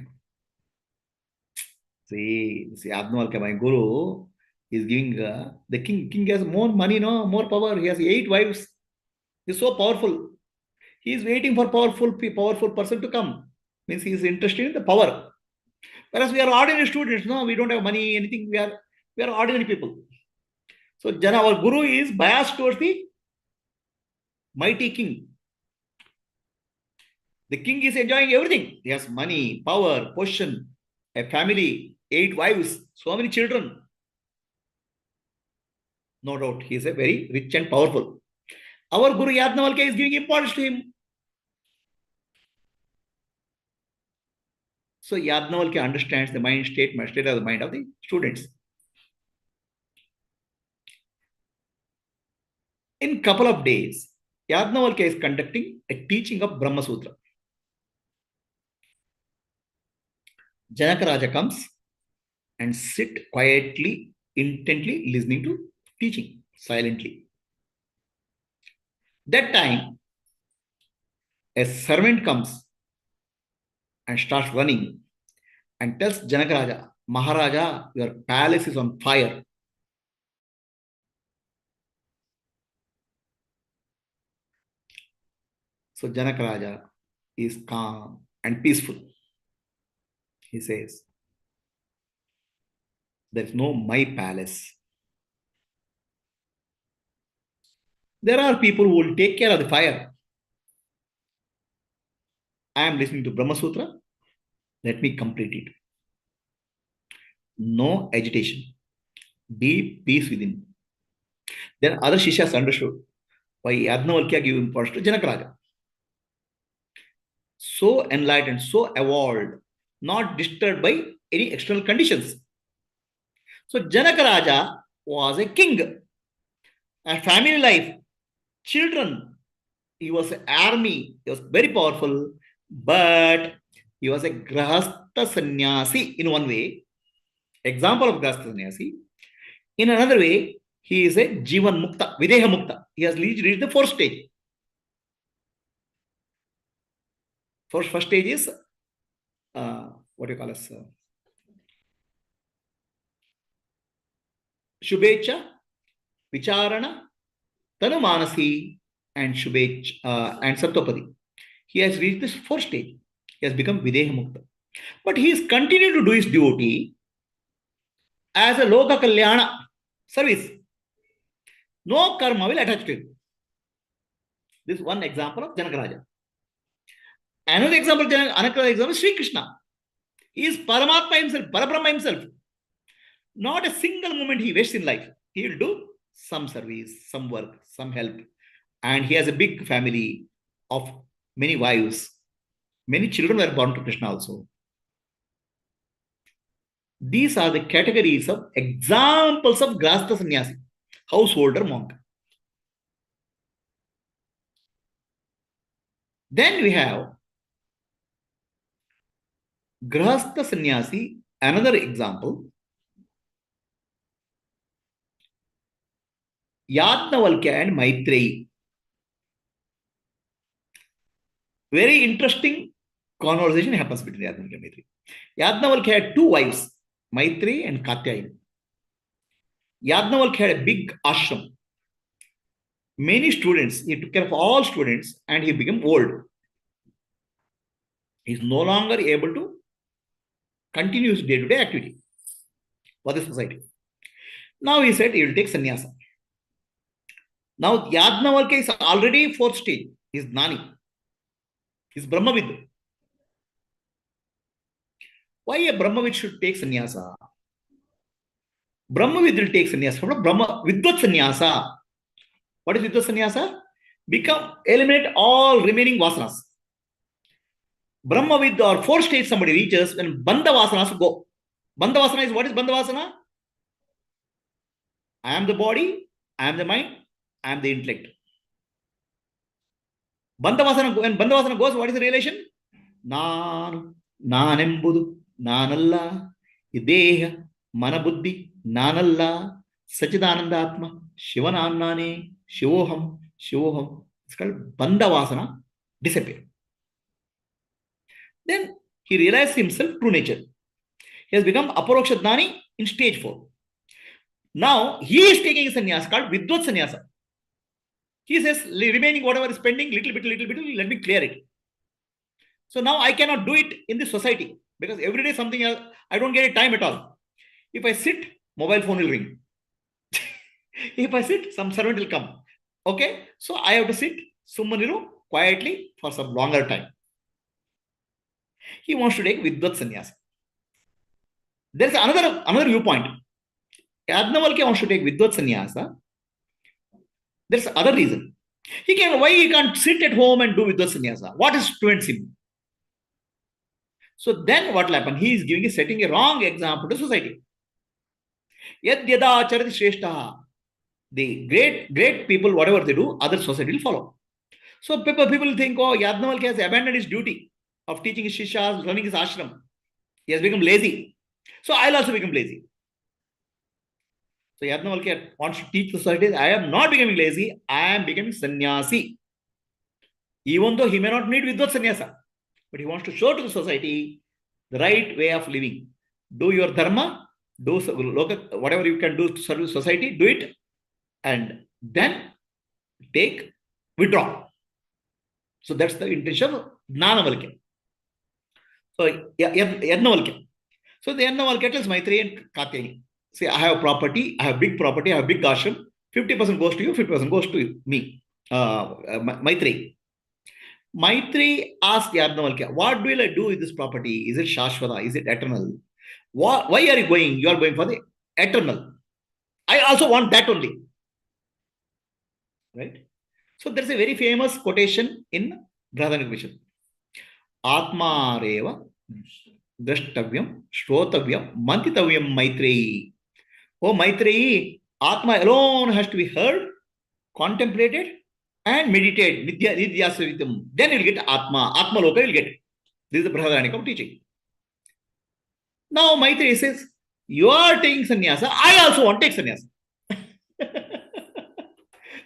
see Yadnavalkya, my guru, is giving the king. King has more money, no, more power. He has 8 wives. He's so powerful. He is waiting for powerful person to come. Means he is interested in the power. Whereas we are ordinary students, no, we don't have money, anything. We are ordinary people. So Jana, our guru is biased towards the mighty king. The king is enjoying everything. He has money, power, position, a family, 8 wives, so many children. No doubt, he is a very rich and powerful. Our Guru Yadnavalkya is giving importance to him. So Yadnavalkya understands the state of the mind of the students. In couple of days, Yadnavalkya is conducting a teaching of Brahmasutra. Janaka Raja comes and sit quietly, intently listening to teaching, silently. That time, a servant comes and starts running and tells Janaka Raja, Maharaja, your palace is on fire. So Janaka Raja is calm and peaceful. He says, there is no my palace. There are people who will take care of the fire. I am listening to Brahma Sutra. Let me complete it. No agitation. Deep peace within. Then other Shishas understood why Yadnavalkya gave importance to Janakaraja. So enlightened, so evolved, not disturbed by any external conditions. So Janakaraja was a king, a family life, children. He was an army. He was very powerful, but he was a grahastha sannyasi in one way. Example of grahastha sannyasi. In another way, he is a Jivanmukta, Videha Mukta. He has reached the fourth stage. First stage is what do you call us? Shubhecha, Vicharana, Tanumanasi, and Shubhech and Sattopadi. He has reached this fourth stage. He has become Videha Mukta. But he is continuing to do his duty as a Loka Kalyana service. No karma will attach to him. This is one example of Janakaraja. Another example is Sri Krishna. He is Paramatma himself, Parabrahma himself. Not a single moment he wastes in life. He will do some service, some work, some help. And he has a big family of many wives. Many children were born to Krishna also. These are the categories of examples of Grahastha Sannyasi, householder monk. Then we have Grahastha Sannyasi, another example. Yadnavalkya and Maitreyi. Very interesting conversation happens between Yadnavalkya and Maitreyi. Yadnavalkya had two wives, Maitreyi and Katyayani. Yadnavalkya had a big ashram. Many students, he took care of all students and he became old. He is no longer able to continue his day-to-day activity for the society. Now he said he will take sannyasa. Now Yadnavalkya is already fourth stage. He is Nani. He is Brahmavid. Why a Brahmavid should take sannyasa? Brahmavid will take sannyasa from Brahma Vidvat sannyasa. What is Vidvat sannyasa? Eliminate all remaining vasanas. Brahmavid or fourth stage somebody reaches when Bandha vasanas go. Bandha vasana is what is Bandha vasana? I am the body, I am the mind, I am the intellect. Bandha vasana, when Bandha vasana goes, what is the relation? Nanu, Nanembudu, Nanalla, Ideha, Manabuddhi, Nanalla, Sachidananda Atma, Shivanannane, Shivoham, Shivoham. It's called Bandha vasana, disappear. Then he realized himself true nature. He has become Aparoksha Jnani in stage 4. Now he is taking a sannyasa called Vidvat sannyasa. He says, remaining whatever is pending, little bit, let me clear it. So now I cannot do it in this society because every day something else, I don't get a time at all. If I sit, mobile phone will ring. If I sit, some servant will come. Okay, so I have to sit Sumaniru quietly for some longer time. He wants to take Vidvat sannyasa. There's another viewpoint. Yadnavalkya wants to take Vidvat sannyasa. There's other reason. Why he can't sit at home and do Vidvat sannyasa? What is prevents him? So then what will happen? He is setting a wrong example to society. Yad yada charati shreshtaha. The great people, whatever they do, other society will follow. So people think, oh, Yadnavalkya has abandoned his duty of teaching his shishas, running his ashram. He has become lazy. So I'll also become lazy. So Yadnavalkya wants to teach the society, I am not becoming lazy, I am becoming sannyasi. Even though he may not need Vidvat sannyasa, but he wants to show to the society the right way of living. Do your dharma, do whatever you can do to serve society, do it, and then withdraw. So that's the intention of Jnanavalkya. So Yadnavalkya. So the Yadnavalkya tells Maitreyi and Katyayani, say, I have property, I have big property, I have big ashram, 50% goes to you, 50% goes to me, Maitreyi. Maitri asked Yadnavalkya, what will I do with this property? Is it Shashwata? Is it eternal? Why are you going? You are going for the eternal. I also want that only. Right? So there's a very famous quotation in Brahmanagvishan. Atma reva drashtavyam shrotavyam mantitavyam Maitreyi. Oh Maitreyi, Atma alone has to be heard, contemplated, and meditate. Nidya Then you'll get Atma. Atma Loka you'll get. This is the Brahadanikam teaching. Now Maitreyi says, you are taking sannyasa. I also want to take sannyasa.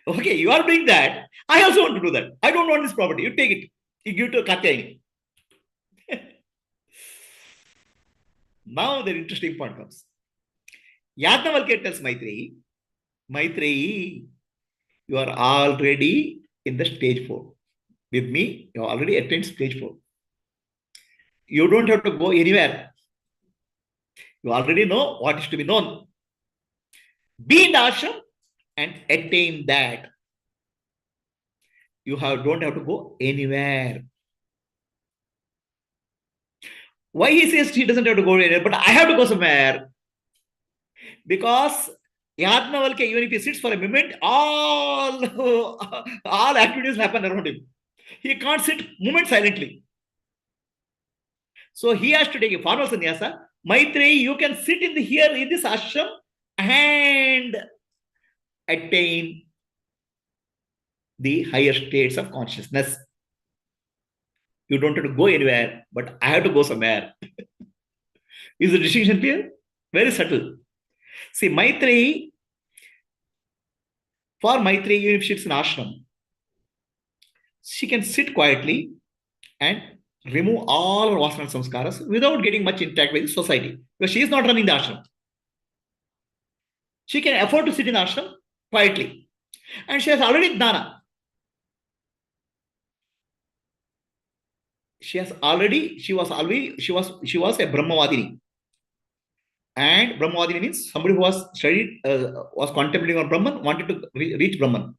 Okay, you are doing that. I also want to do that. I don't want this property. You take it. You give it to Katyayani. Now the interesting part comes. Yajnavalkya tells Maitreyi, Maitreyi, you are already in the stage 4. With me, you already attained stage 4. You don't have to go anywhere. You already know what is to be known. Be in the ashram and attain that. Don't have to go anywhere. Why he says he doesn't have to go anywhere, but I have to go somewhere? Because Yadnavalkya, even if he sits for a moment, all activities happen around him. He can't sit moment silently. So he has to take a formal sannyasa. Maitreyi, you can sit here in this ashram and attain the higher states of consciousness. You don't have to go anywhere, but I have to go somewhere. Is the distinction clear? Very subtle. See, Maitreyi, for Maitreyi, even if she's in ashram, she can sit quietly and remove all her vasana samskaras without getting much interact with the society. Because she is not running the ashram. She can afford to sit in ashram quietly. And she has already dana. She was a Brahmavadini. And Brahmavadini means somebody who was studied, was contemplating on Brahman, wanted to reach Brahman.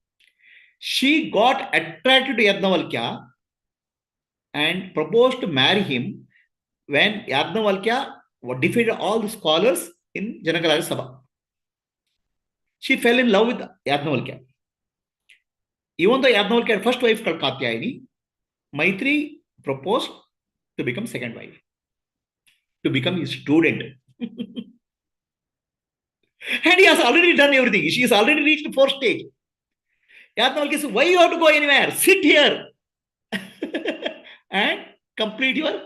She got attracted to Yadnavalkya and proposed to marry him when Yadnavalkya defeated all the scholars in Janaka Sabha. She fell in love with Yadnavalkya. Even though Yadnavalkya first wife called Katyayani, Maitri proposed to become second wife, to become his student. And he has already done everything. She has already reached the fourth stage. Yadnavalkya says, why you have to go anywhere? Sit here and complete your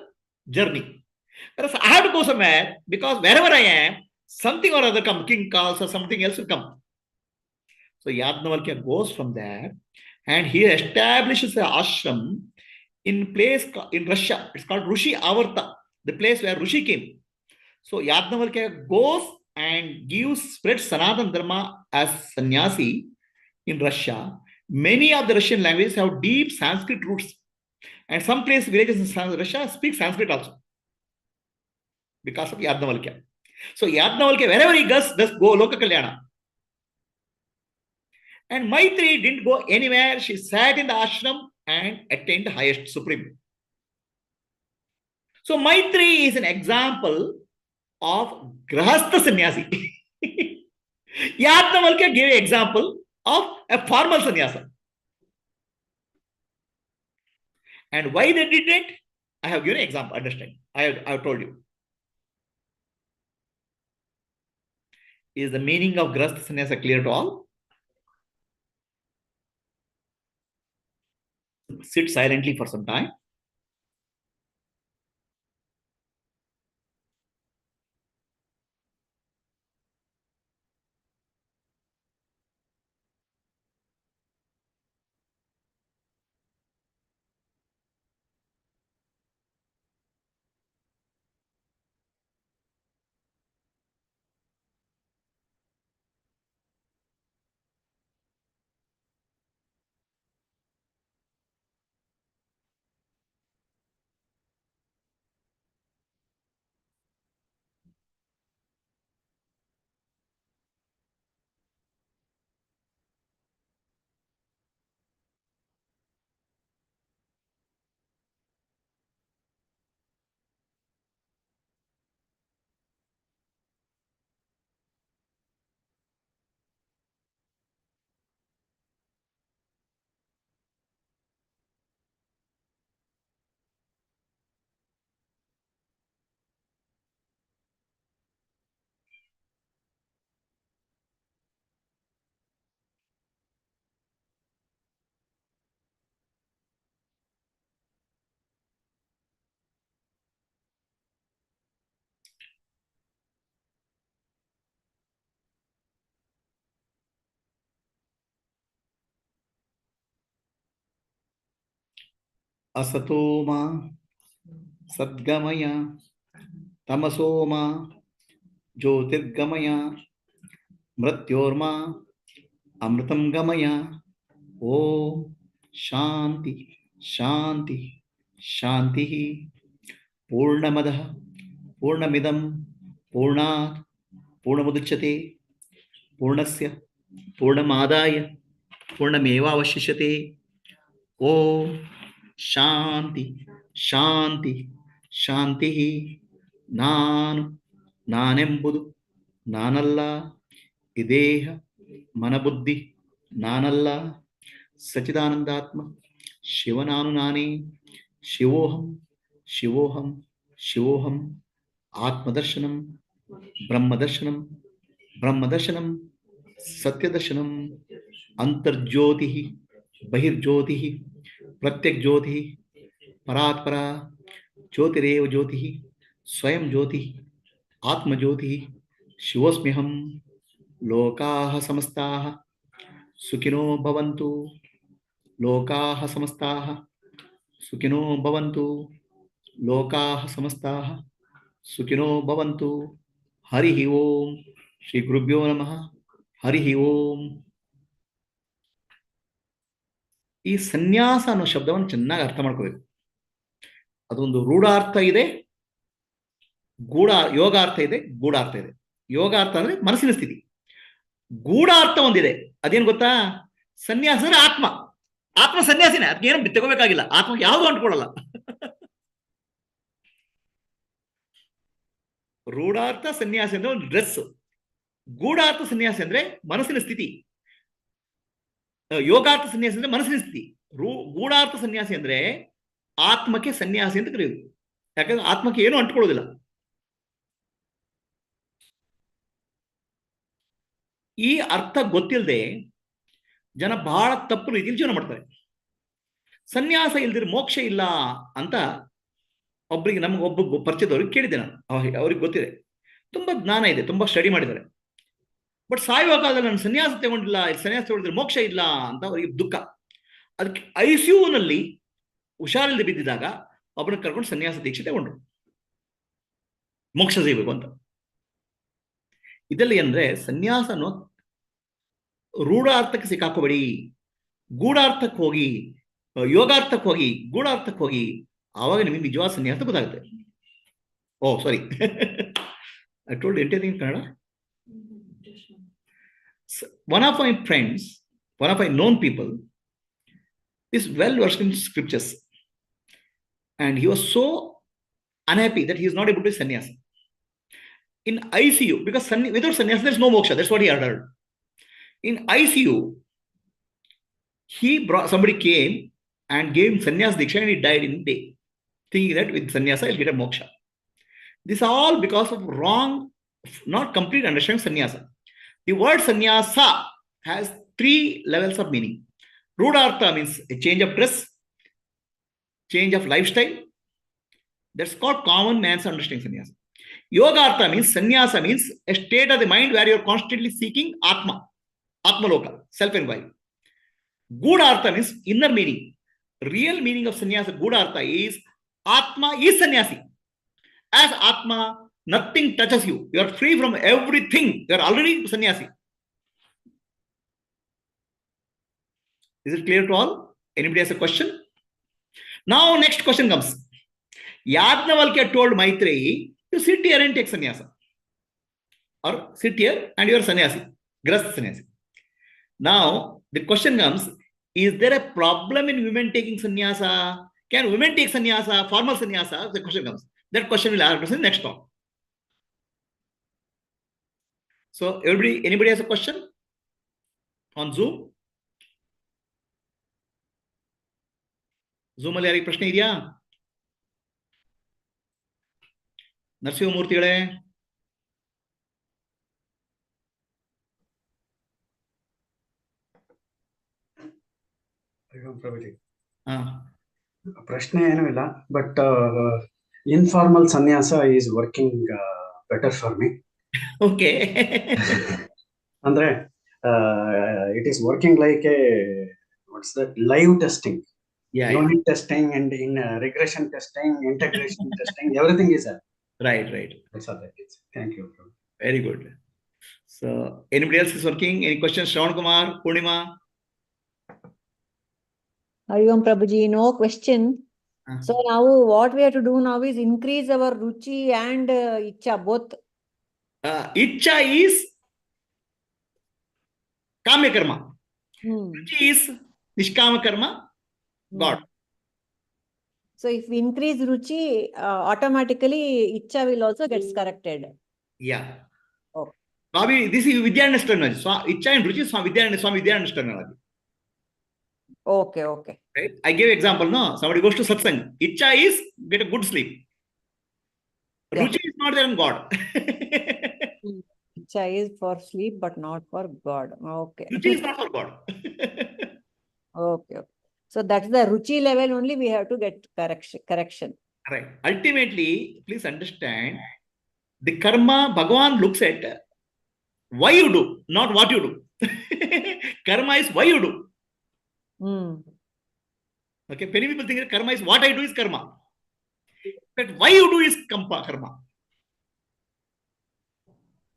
journey. Whereas I have to go somewhere because wherever I am, something or other come, king calls or something else will come. So Yadnavalkya goes from there and he establishes an ashram in place in Russia. It's called Rushi Avarta, the place where Rushi came. So Yadnavalkya goes and spreads Sanatana Dharma as sannyasi in Russia. Many of the Russian languages have deep Sanskrit roots. And some villages in Russia speak Sanskrit also because of Yadnavalkya. So Yadnavalkya, wherever he goes, does go Loka Kalyana. And Maitri didn't go anywhere. She sat in the ashram and attained the highest supreme. So Maitri is an example of Grahastha sannyasi. Yadnavalkya gave an example of a formal sannyasa. And why they did it? I have given an example, understand. I have told you. Is the meaning of Grahastha sannyasa clear to all? Sit silently for some time. asatoma sadgamaya tamasoma jyotirgamaya mrityorma amritam gamaya. Om Shanti Shanti Shanti. Purnamadah Purnamidam Purnat Purnamudachyate Purnasya Purnamadaya Purnamevavashishyate. Om Shanti Shanti Shanti. ನಾನೆಂಬುದು ನಾನಲ್ಲ, ಈ ದೇಹ ಮನಬುದ್ಧಿ ನಾನಲ್ಲ, ಸಚಿದಾನಂದಾತ್ಮ ಶಿವನಾನು ನಾನೇ. ಶಿವೋಹಂ ಶಿವೋಹಂ ಶಿವೋಹಂ. ಆತ್ಮದರ್ಶನಂ ಬ್ರಹ್ಮದರ್ಶನಂ ಬ್ರಹ್ಮದರ್ಶನಂ ಸತ್ಯದರ್ಶನಂ. ಅಂತರ್ಜ್ಯೋತಿ ಬಹಿರ್ಜ್ಯೋತಿ ಪ್ರತ್ಯಗ್ಜ್ಯೋತಿ ಪರಾತ್ಪರ ಜ್ಯೋತಿರೇವ ಜ್ಯೋತಿ ಸ್ವಯಂ ಜ್ಯೋತಿ ಆತ್ಮಜ್ಯೋತಿ ಶಿವೋಸ್ಮ್ಯಹಂ. ಲೋಕಾಃ ಸಮಸ್ತಾಃ ಸುಖಿನೋ ಭವಂತು. ಲೋಕಾಃ ಸಮಸ್ತಾಃ ಸುಖಿನೋ ಭವಂತು. ಲೋಕಾಃ ಸಮಸ್ತಾಃ ಸುಖಿನೋ ಭವಂತು. ಹರಿ ಓಂ. ಶ್ರೀ ಗುರುಭ್ಯೋ ನಮಃ. ಹರಿ ಓಂ. ಈ ಸನ್ಯಾಸ ಅನ್ನೋ ಶಬ್ದವನ್ನು ಚೆನ್ನಾಗಿ ಅರ್ಥ ಮಾಡ್ಕೋಬೇಕು. ಅದೊಂದು ರೂಢಾರ್ಥ ಇದೆ, ಯೋಗಾರ್ಥ ಇದೆ, ಗೂಢಾರ್ಥ ಇದೆ. ಯೋಗಾರ್ಥ ಅಂದ್ರೆ ಮನಸ್ಸಿನ ಸ್ಥಿತಿ. ಗೂಢಾರ್ಥ ಒಂದಿದೆ, ಅದೇನು ಗೊತ್ತಾ? ಸನ್ಯಾಸ ಅಂದ್ರೆ ಆತ್ಮ. ಆತ್ಮ ಸನ್ಯಾಸಿನೇ, ಅದಕ್ಕೇನು ತಗೋಬೇಕಾಗಿಲ್ಲ, ಆತ್ಮಕ್ಕೆ ಯಾವುದು ಅಂಟ್ಕೊಳ್ಳಲ್ಲ. ರೂಢಾರ್ಥ ಸನ್ಯಾಸಿ ಅಂದ್ರೆ ಒಂದು ಡ್ರೆಸ್. ಗೂಢಾರ್ಥ ಸನ್ಯಾಸಿ ಅಂದ್ರೆ ಮನಸ್ಸಿನ ಸ್ಥಿತಿ. ಯೋಗಾರ್ಥ ಸನ್ಯಾಸಿ ಅಂದ್ರೆ ಮನಸ್ಸಿನ ಸ್ಥಿತಿ. ಗೂಢಾರ್ಥ ಸನ್ಯಾಸಿ ಅಂದ್ರೆ ಆತ್ಮಕ್ಕೆ ಸನ್ಯಾಸಿ ಅಂತ ಕರೆಯುವುದು. ಯಾಕಂದ್ರೆ ಆತ್ಮಕ್ಕೆ ಏನು ಅಂಟ್ಕೊಳ್ಳೋದಿಲ್ಲ. ಈ ಅರ್ಥ ಗೊತ್ತಿಲ್ಲದೆ ಜನ ಬಹಳ ತಪ್ಪು ರೀತಿಯಲ್ಲಿ ಜೀವನ ಮಾಡ್ತಾರೆ. ಸನ್ಯಾಸ ಇಲ್ದಿರ ಮೋಕ್ಷ ಇಲ್ಲ ಅಂತ ಒಬ್ಬರಿಗೆ, ನಮ್ಗೆ ಒಬ್ಬ ಪರಿಚಯದವ್ರಿಗೆ ಕೇಳಿದ್ದೆ ನಾನು. ಅವ್ರಿಗೆ ಗೊತ್ತಿದೆ, ತುಂಬಾ ಜ್ಞಾನ ಇದೆ, ತುಂಬಾ ಸ್ಟಡಿ ಮಾಡಿದ್ದಾರೆ. ಬಟ್ ಸಾಯುವ ಕಾಲದಲ್ಲಿ ನಾನು ಸನ್ಯಾಸ ತಗೊಂಡಿಲ್ಲ, ಸನ್ಯಾಸ ತಗೊಂಡಿದ್ರೆ ಮೋಕ್ಷ ಇಲ್ಲ ಅಂತ ಅವರಿಗೆ ದುಃಖ. ಅದಕ್ಕೆ ICUನಲ್ಲಿ ಹುಷಾರಿಲ್ಲದೆ ಬಿದ್ದಿದ್ದಾಗ ಒಬ್ಬನ ಕರ್ಕೊಂಡು ಸನ್ಯಾಸ ದೀಕ್ಷೆ ತಗೊಂಡ್ರು, ಮೋಕ್ಷ ಸಿಗಬೇಕು ಅಂತ. ಇದರಲ್ಲಿ ಅಂದ್ರೆ ಸನ್ಯಾಸ ಅನ್ನೋ ರೂಢಾರ್ಥಕ್ಕೆ ಸಿಕ್ಕಾಕೋಬೇಡಿ. ಗೂಢಾರ್ಥಕ್ಕೆ ಹೋಗಿ, ಯೋಗಾರ್ಥಕ್ಕೆ ಹೋಗಿ, ಗೂಢಾರ್ಥಕ್ಕೆ ಹೋಗಿ, ಆವಾಗ ನಿಮಗೆ ನಿಜವಾದ ಸನ್ಯಾಸ ಗೊತ್ತಾಗುತ್ತೆ. Oh sorry, I told entire in Kannada. One of my friends, one of my known people, is well versed in scriptures, and he was so unhappy that he is not able to do sannyas in ICU, because without sannyas there is no moksha. That's what he had heard. In ICU, somebody came and gave him sannyas diksha, and he died in a day, thinking that with sannyasa he'll get a moksha. This all because of wrong, not complete understanding sannyasa. The word sannyasa has 3 levels of meaning. Rudhartha means a change of dress, change of lifestyle. That's called common man's understanding sannyasa. Yogartha means, sannyasa means a state of the mind where you're constantly seeking Atma, Atmaloka, self-enquiry. Gudhartha means inner meaning. Real meaning of sannyasa, Gudhartha, is Atma is sannyasi. As Atma, nothing touches you. You are free from everything. You are already sannyasi. Is it clear to all? Anybody has a question? Now, next question comes. Yajnavalkya told Maitreyi, you sit here and take sannyasa. Or sit here and you are sannyasi. Grahastha sannyasi. Now, the question comes, is there a problem in women taking sannyasa? Can women take sannyasa, formal sannyasa? The question comes. That question will ask in the next talk. So, anybody has a question on Zoom? Zoom ಅಲ್ಲಿ ಯಾರಿಗೆ ಪ್ರಶ್ನೆ ಇದೆಯಾ? ನರಸಿಂಹಮೂರ್ತಿಗಳೇ, ಪ್ರಶ್ನೆ ಏನೂ ಇಲ್ಲ, but informal sanyasa is working better for me. Okay. ಅಂದ್ರೆ it is working like a what's that live testing. Yeah, unit testing and in regression testing, integration testing, everything is right. that's all that is. Thank you. Very good. So anybody else is working? Any questions? Shravan Kumar, Purnima? Hariom Prabhuji, no question. So now what we have to do now is increase our ruchi and icha both. Icha is kamya karma. Ruchi is nishkama karma, God. So if we increase ruchi, automatically icha will also get corrected. Yeah. Oh. This is Vidya understanding. So icha and ruchi Swami Vidya understanding. Okay. Right? I gave example, no? Somebody goes to satsang. Icha is get a good sleep. Ruchi is not there in God. Icha is for sleep, but not for God. Okay. Ruchi is not for God. Okay. So that's the ruchi level only we have to get correction. Right. Ultimately, please understand, the karma Bhagavan looks at why you do, not what you do. Karma is why you do. Okay, many people think that karma is what I do is karma. But why you do is karma.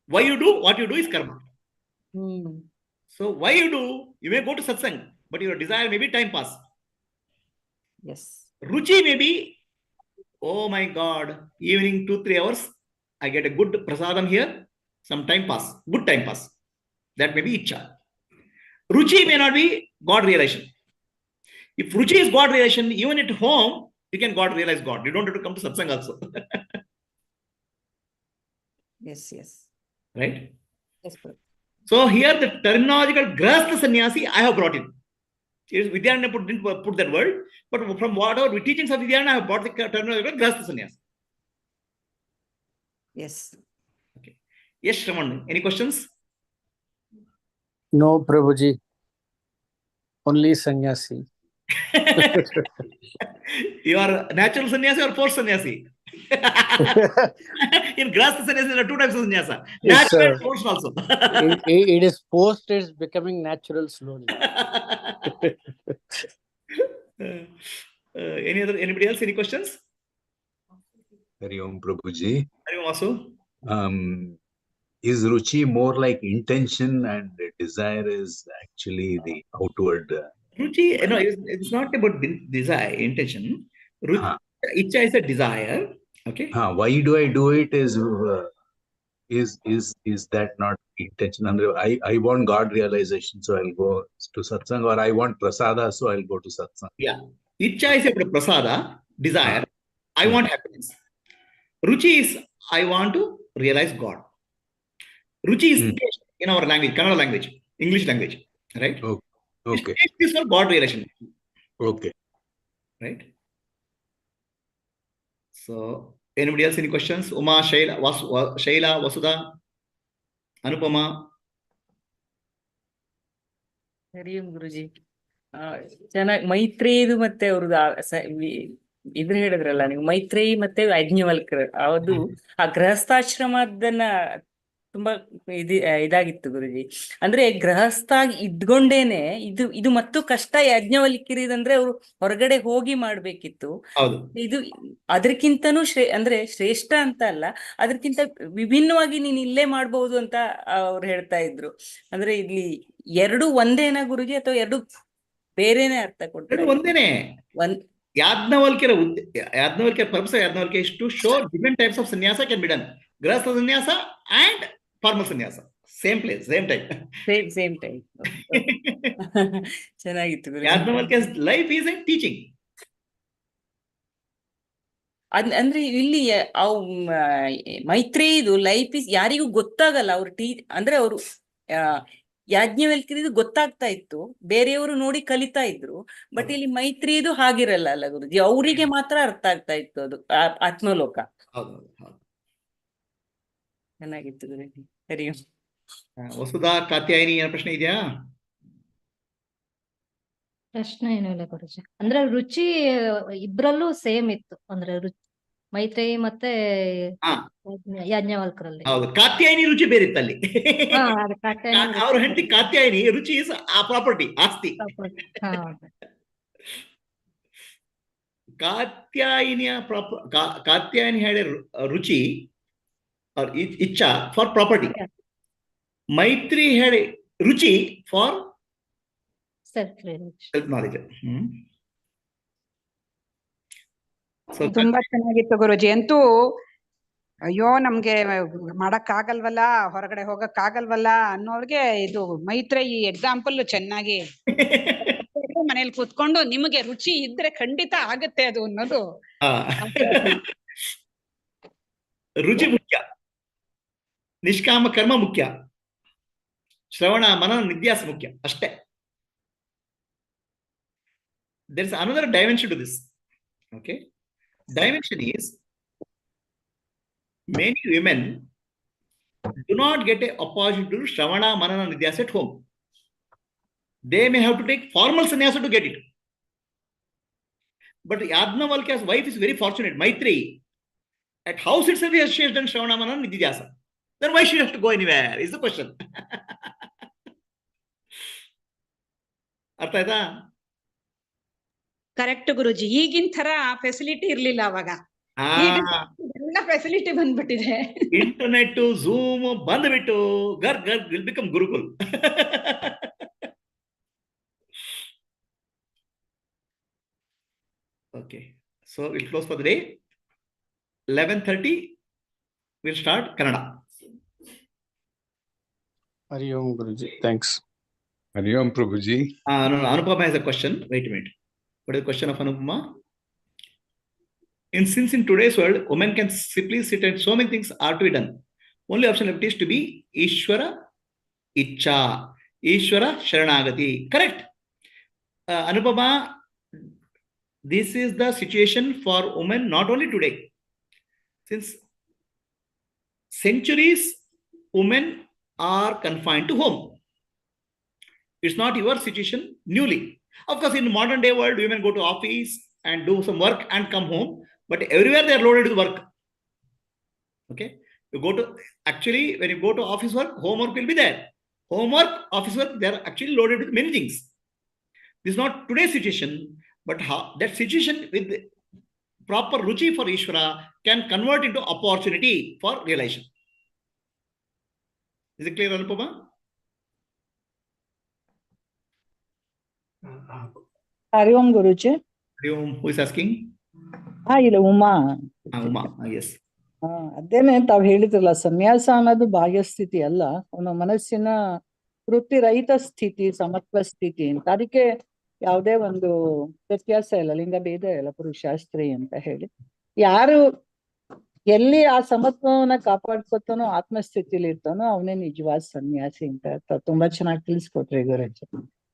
Why you do what you do is karma. So why you do, you may go to satsang, but your desire may be time pass. Yes. Ruchi may be, oh my God, evening 2-3 hours, I get a good prasadam here, some time pass, good time pass. That may be icha. Ruchi may not be God realization. If ruchi is God realization, even at home, you can God realize God. You don't have to come to satsang also. Yes. Right? Yes, bro. So here the terminological grahastha sannyasi I have brought in. Vidyaranya didn't put that word, but from whatever teachings of Vidyaranya, I have brought the terminological grahastha sannyasi. Yes. Okay. Yes, Shravan, any questions? No, Prabhuji. Only sannyasi. You are natural sannyasi or forced sannyasi? In grahastha sannyasi, there are two types of sannyasa. Natural and forced also. It is forced, it's becoming natural slowly. Anybody else? Any questions? Hari Om Prabhuji. Hari Om Vasu. Is ruchi more like intention and desire is actually the outward? Ruchi, no, it's not about desire, intention. Ruchi, icha is a desire. Okay. Why do I do it? Is that not intention? I want God realization, so I'll go to satsang, or I want prasada, so I'll go to satsang. Yeah. Icha is about prasada, desire. I want happiness. Ruchi is I want to realize God. Ruchi is in our language, Kannada language, English language, right? Okay. Taste is for God realization. Okay. Right? So, anybody else any questions? Uma, Shaila, Vasudha, Anupama. Hari Om Guruji. ಚೆನ್ನಾಗಿ ಮೈತ್ರೇಯದು ಮತ್ತೆ ಅವ್ರದ್ದು ಇದು ಹೇಳಿದ್ರಲ್ಲ ನೀವು ಮೈತ್ರೇಯಿ ಮತ್ತೆ ಯಾಜ್ಞವಲ್ಕ್ರ ಅದು ಆ ಗೃಹಸ್ಥಾಶ್ರಮದನ್ನ ತುಂಬಾ ಇದಾಗಿತ್ತು ಗುರುಜಿ. ಅಂದ್ರೆ ಗೃಹಸ್ಥ ಇದ್ಕೊಂಡೇನೆ ಇದು ಮತ್ತು ಕಷ್ಟ ಯಾಜ್ಞವಲ್ಕ್ಯರಿದಂದ್ರೆ ಅವ್ರು ಹೊರಗಡೆ ಹೋಗಿ ಮಾಡ್ಬೇಕಿತ್ತು. ಇದು ಅದಕ್ಕಿಂತನೂ ಅಂದ್ರೆ ಶ್ರೇಷ್ಠ ಅಂತ ಅಲ್ಲ, ಅದಕ್ಕಿಂತ ವಿಭಿನ್ನವಾಗಿ ನೀನ್ ಇಲ್ಲೇ ಮಾಡ್ಬಹುದು ಅಂತ ಅವ್ರು ಹೇಳ್ತಾ ಇದ್ರು. ಅಂದ್ರೆ ಇಲ್ಲಿ ಎರಡು ಒಂದೇನಾ ಗುರುಜಿ ಅಥವಾ ಎರಡು ಬೇರೆನೆ ಅರ್ಥ ಕೊಡ್ತಾರೆ? ಒಂದೇನೆ. Yajnavalkya purpose of Yajnavalkya is to show different types of sannyasa can be done. Grahastha sannyasa and formal sannyasa. Same place, same time. Same time. ಚೆನ್ನಾಗಿತ್ತು ಗುರುಜಿ. Yajnavalkya's life is a teaching. ಅಂದ್ರೆ ಇಲ್ಲಿ ಮೈತ್ರೇಯಿದು ಲೈಫ್ ಇಸ್ ಯಾರಿಗೂ ಗೊತ್ತಾಗಲ್ಲ. ಅವ್ರು ಅಂದ್ರೆ ಅವರು ಯಾಜ್ಞವಲ್ಕ್ಯರಿದು ಗೊತ್ತಾಗ್ತಾ ಇತ್ತು, ಬೇರೆಯವರು ನೋಡಿ ಕಲಿತಾ ಇದ್ರು. ಬಟ್ ಇಲ್ಲಿ ಮೈತ್ರಿದು ಹಾಗಿರಲ್ಲ ಅಲ್ಲ ಗುರುಜಿ, ಅವರಿಗೆ ಮಾತ್ರ ಅರ್ಥ ಆಗ್ತಾ ಇತ್ತು ಅದು ಆತ್ಮಲೋಕ. ಚೆನ್ನಾಗಿತ್ತು ಗುರುಜಿ. ಸರಿ. ವಸುಧಾ, ಕಾತ್ಯಾಯಿನಿ ಏನೋ ಪ್ರಶ್ನೆ ಇದೆಯಾ? ಪ್ರಶ್ನೆ ಏನೂ ಇಲ್ಲ ಗುರುಜಿ. ಅಂದ್ರೆ ರುಚಿ ಇಬ್ರಲ್ಲೂ ಸೇಮ್ ಇತ್ತು, ಅಂದ್ರೆ ಮೈತ್ರೇಯಿ ಮತ್ತೆ ಯಾಜ್ಞವಲ್ಕರಲ್ಲಿ. ಹೌದು, ಕಾತ್ಯಾಯಿನಿ ರುಚಿ ಬೇರೆ ಇತ್ತು ಅಲ್ಲಿ. ಅವ್ರ ಹೆಂಡತಿ ಕಾತ್ಯಾಯಿನಿ ರುಚಿ ಇಸ್ ಆ ಪ್ರಾಪರ್ಟಿ, ಆಸ್ತಿ. Katyayani had a ruchi or icha for property. Yeah. Maitri had a ruchi for self-realization. self-knowledge. So ತುಂಬಾ ಚೆನ್ನಾಗಿತ್ತು ಗುರುಜಿ. ಅಂತೂ ಅಯ್ಯೋ ನಮ್ಗೆ ಮಾಡಕ್ಕಾಗಲ್ವಲ್ಲ, ಹೊರಗಡೆ ಹೋಗಕ್ಕಾಗಲ್ವಲ್ಲ ಅನ್ನೋರ್ಗೆ ಇದು ಮೈತ್ರೇಯಿ ಎಕ್ಸಾಂಪಲ್ ಚೆನ್ನಾಗಿ ಮನೇಲಿ ಕೂತ್ಕೊಂಡು ನಿಮಗೆ ರುಚಿ ಇದ್ರೆ ಖಂಡಿತ ಆಗತ್ತೆ ಅದು ಅನ್ನೋದು. ರುಚಿ ಮುಖ್ಯ, ನಿಷ್ಕಾಮ ಕರ್ಮ ಮುಖ್ಯ, ಶ್ರವಣ ಮನನ ನಿಧ್ಯಾಸ ಮುಖ್ಯ ಅಷ್ಟೇ. There is another dimension to this. Okay, dimension is many women do not get an opportunity to do Shravana, Manana, Nidhyasa at home. They may have to take formal sannyasa to get it. But Yajnavalkya's wife is very fortunate, Maitreyi. At house itself, she has done Shravana, Manana, Nidhyasa. Then why she has to go anywhere is the question. ಅರ್ಥ ಆಯ್ತಾ? Correct ಗುರುಜಿ. ಈಗಿನ ತರ facility ಇರ್ಲಿಲ್ಲ ಅವಾಗ, ಎಲ್ಲ facility ಬಂದ್ಬಿಟ್ಟಿದೆ. Internet Zoom ಬಂದ್ಬಿಟ್ಟು ghar ghar will become gurukul. Okay, so we'll close for the day. 11:30 we'll start Kannada. Hari Om Guruji, thanks. Hari Om Prabhuji. No, Anupama has a question. Wait a minute. What is the question of Anupama? Since in today's world, women can simply sit and so many things are to be done. Only option left is to be Ishvara Icha, Ishvara Sharanagati. Correct. Anupama, this is the situation for women not only today. Since centuries, women are confined to home. It's not your situation newly. Of course, in modern day world, women go to office and do some work and come home. But everywhere they are loaded with work. Okay, you go to actually when you go to office work, homework will be there. Homework, office work, they are actually loaded with many things. This is not today's situation, but how that situation with proper ruchi for Ishvara can convert into opportunity for realization. Is it clear, Anupama? Hari Om Guruji. Hari Om. Who is asking? ಇಲ್ಲ Uma. Uma, yes. ಅದೇನೆ ತಾವ್ ಹೇಳಿದ್ರಲ್ಲ, ಸನ್ಯಾಸ ಅನ್ನೋದು ಬಾಹ್ಯ ಸ್ಥಿತಿ ಅಲ್ಲ, ಅವನ ಮನಸ್ಸಿನ ವೃತ್ತಿ ರಹಿತ ಸ್ಥಿತಿ, ಸಮತ್ವ ಸ್ಥಿತಿ ಅಂತ. ಅದಕ್ಕೆ ಯಾವುದೇ ಒಂದು ವ್ಯತ್ಯಾಸ ಇಲ್ಲ, ಲಿಂಗ ಭೇದ ಇಲ್ಲ, ಪುರುಷ ಸ್ತ್ರೀ ಅಂತ ಹೇಳಿ. ಯಾರು ಎಲ್ಲಿ ಆ ಸಮತ್ವವನ್ನ ಕಾಪಾಡ್ಕೊತಾನೋ, ಆತ್ಮಸ್ಥಿತಿಲಿ ಇರ್ತಾನೋ, ಅವನೇ ನಿಜವಾದ ಸನ್ಯಾಸಿ ಅಂತ ತುಂಬಾ ಚೆನ್ನಾಗಿ ತಿಳಿಸ್ಕೊಟ್ರಿ ಗುರುಜಿ.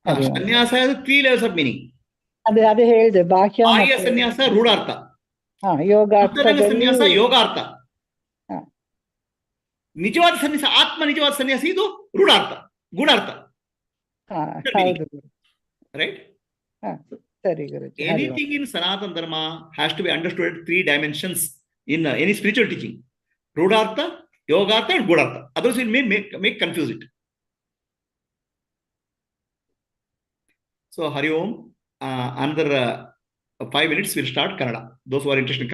Sannyasa has 3 levels of meaning. ಅದೇ ಹೇಳಿದೆ, ಬಾಹ್ಯ ಸನ್ಯಾಸ ರೂಢಾರ್ಥ, ಯೋಗಾರ್ಥದಲ್ಲಿ ಸನ್ಯಾಸ ಯೋಗಾರ್ಥ, ನಿಜವಾದ ಸನ್ಯಾಸ ಆತ್ಮ ನಿಜವಾದ ಸನ್ಯಾಸಿ ಇದು ರೂಢಾರ್ಥ, ಗೂಢಾರ್ಥ. ಹೌದು ರೈಟ್. ಸರಿ ಗುರುಜಿ. Anything in Sanatana Dharma has to be understood at 3 dimensions in any spiritual teaching: Rudhartha, Yogartha, and Gudhartha. Otherwise, it may make confuse it. So, Hari Om. Another 5 minutes, we'll start Kannada. Those who are interested in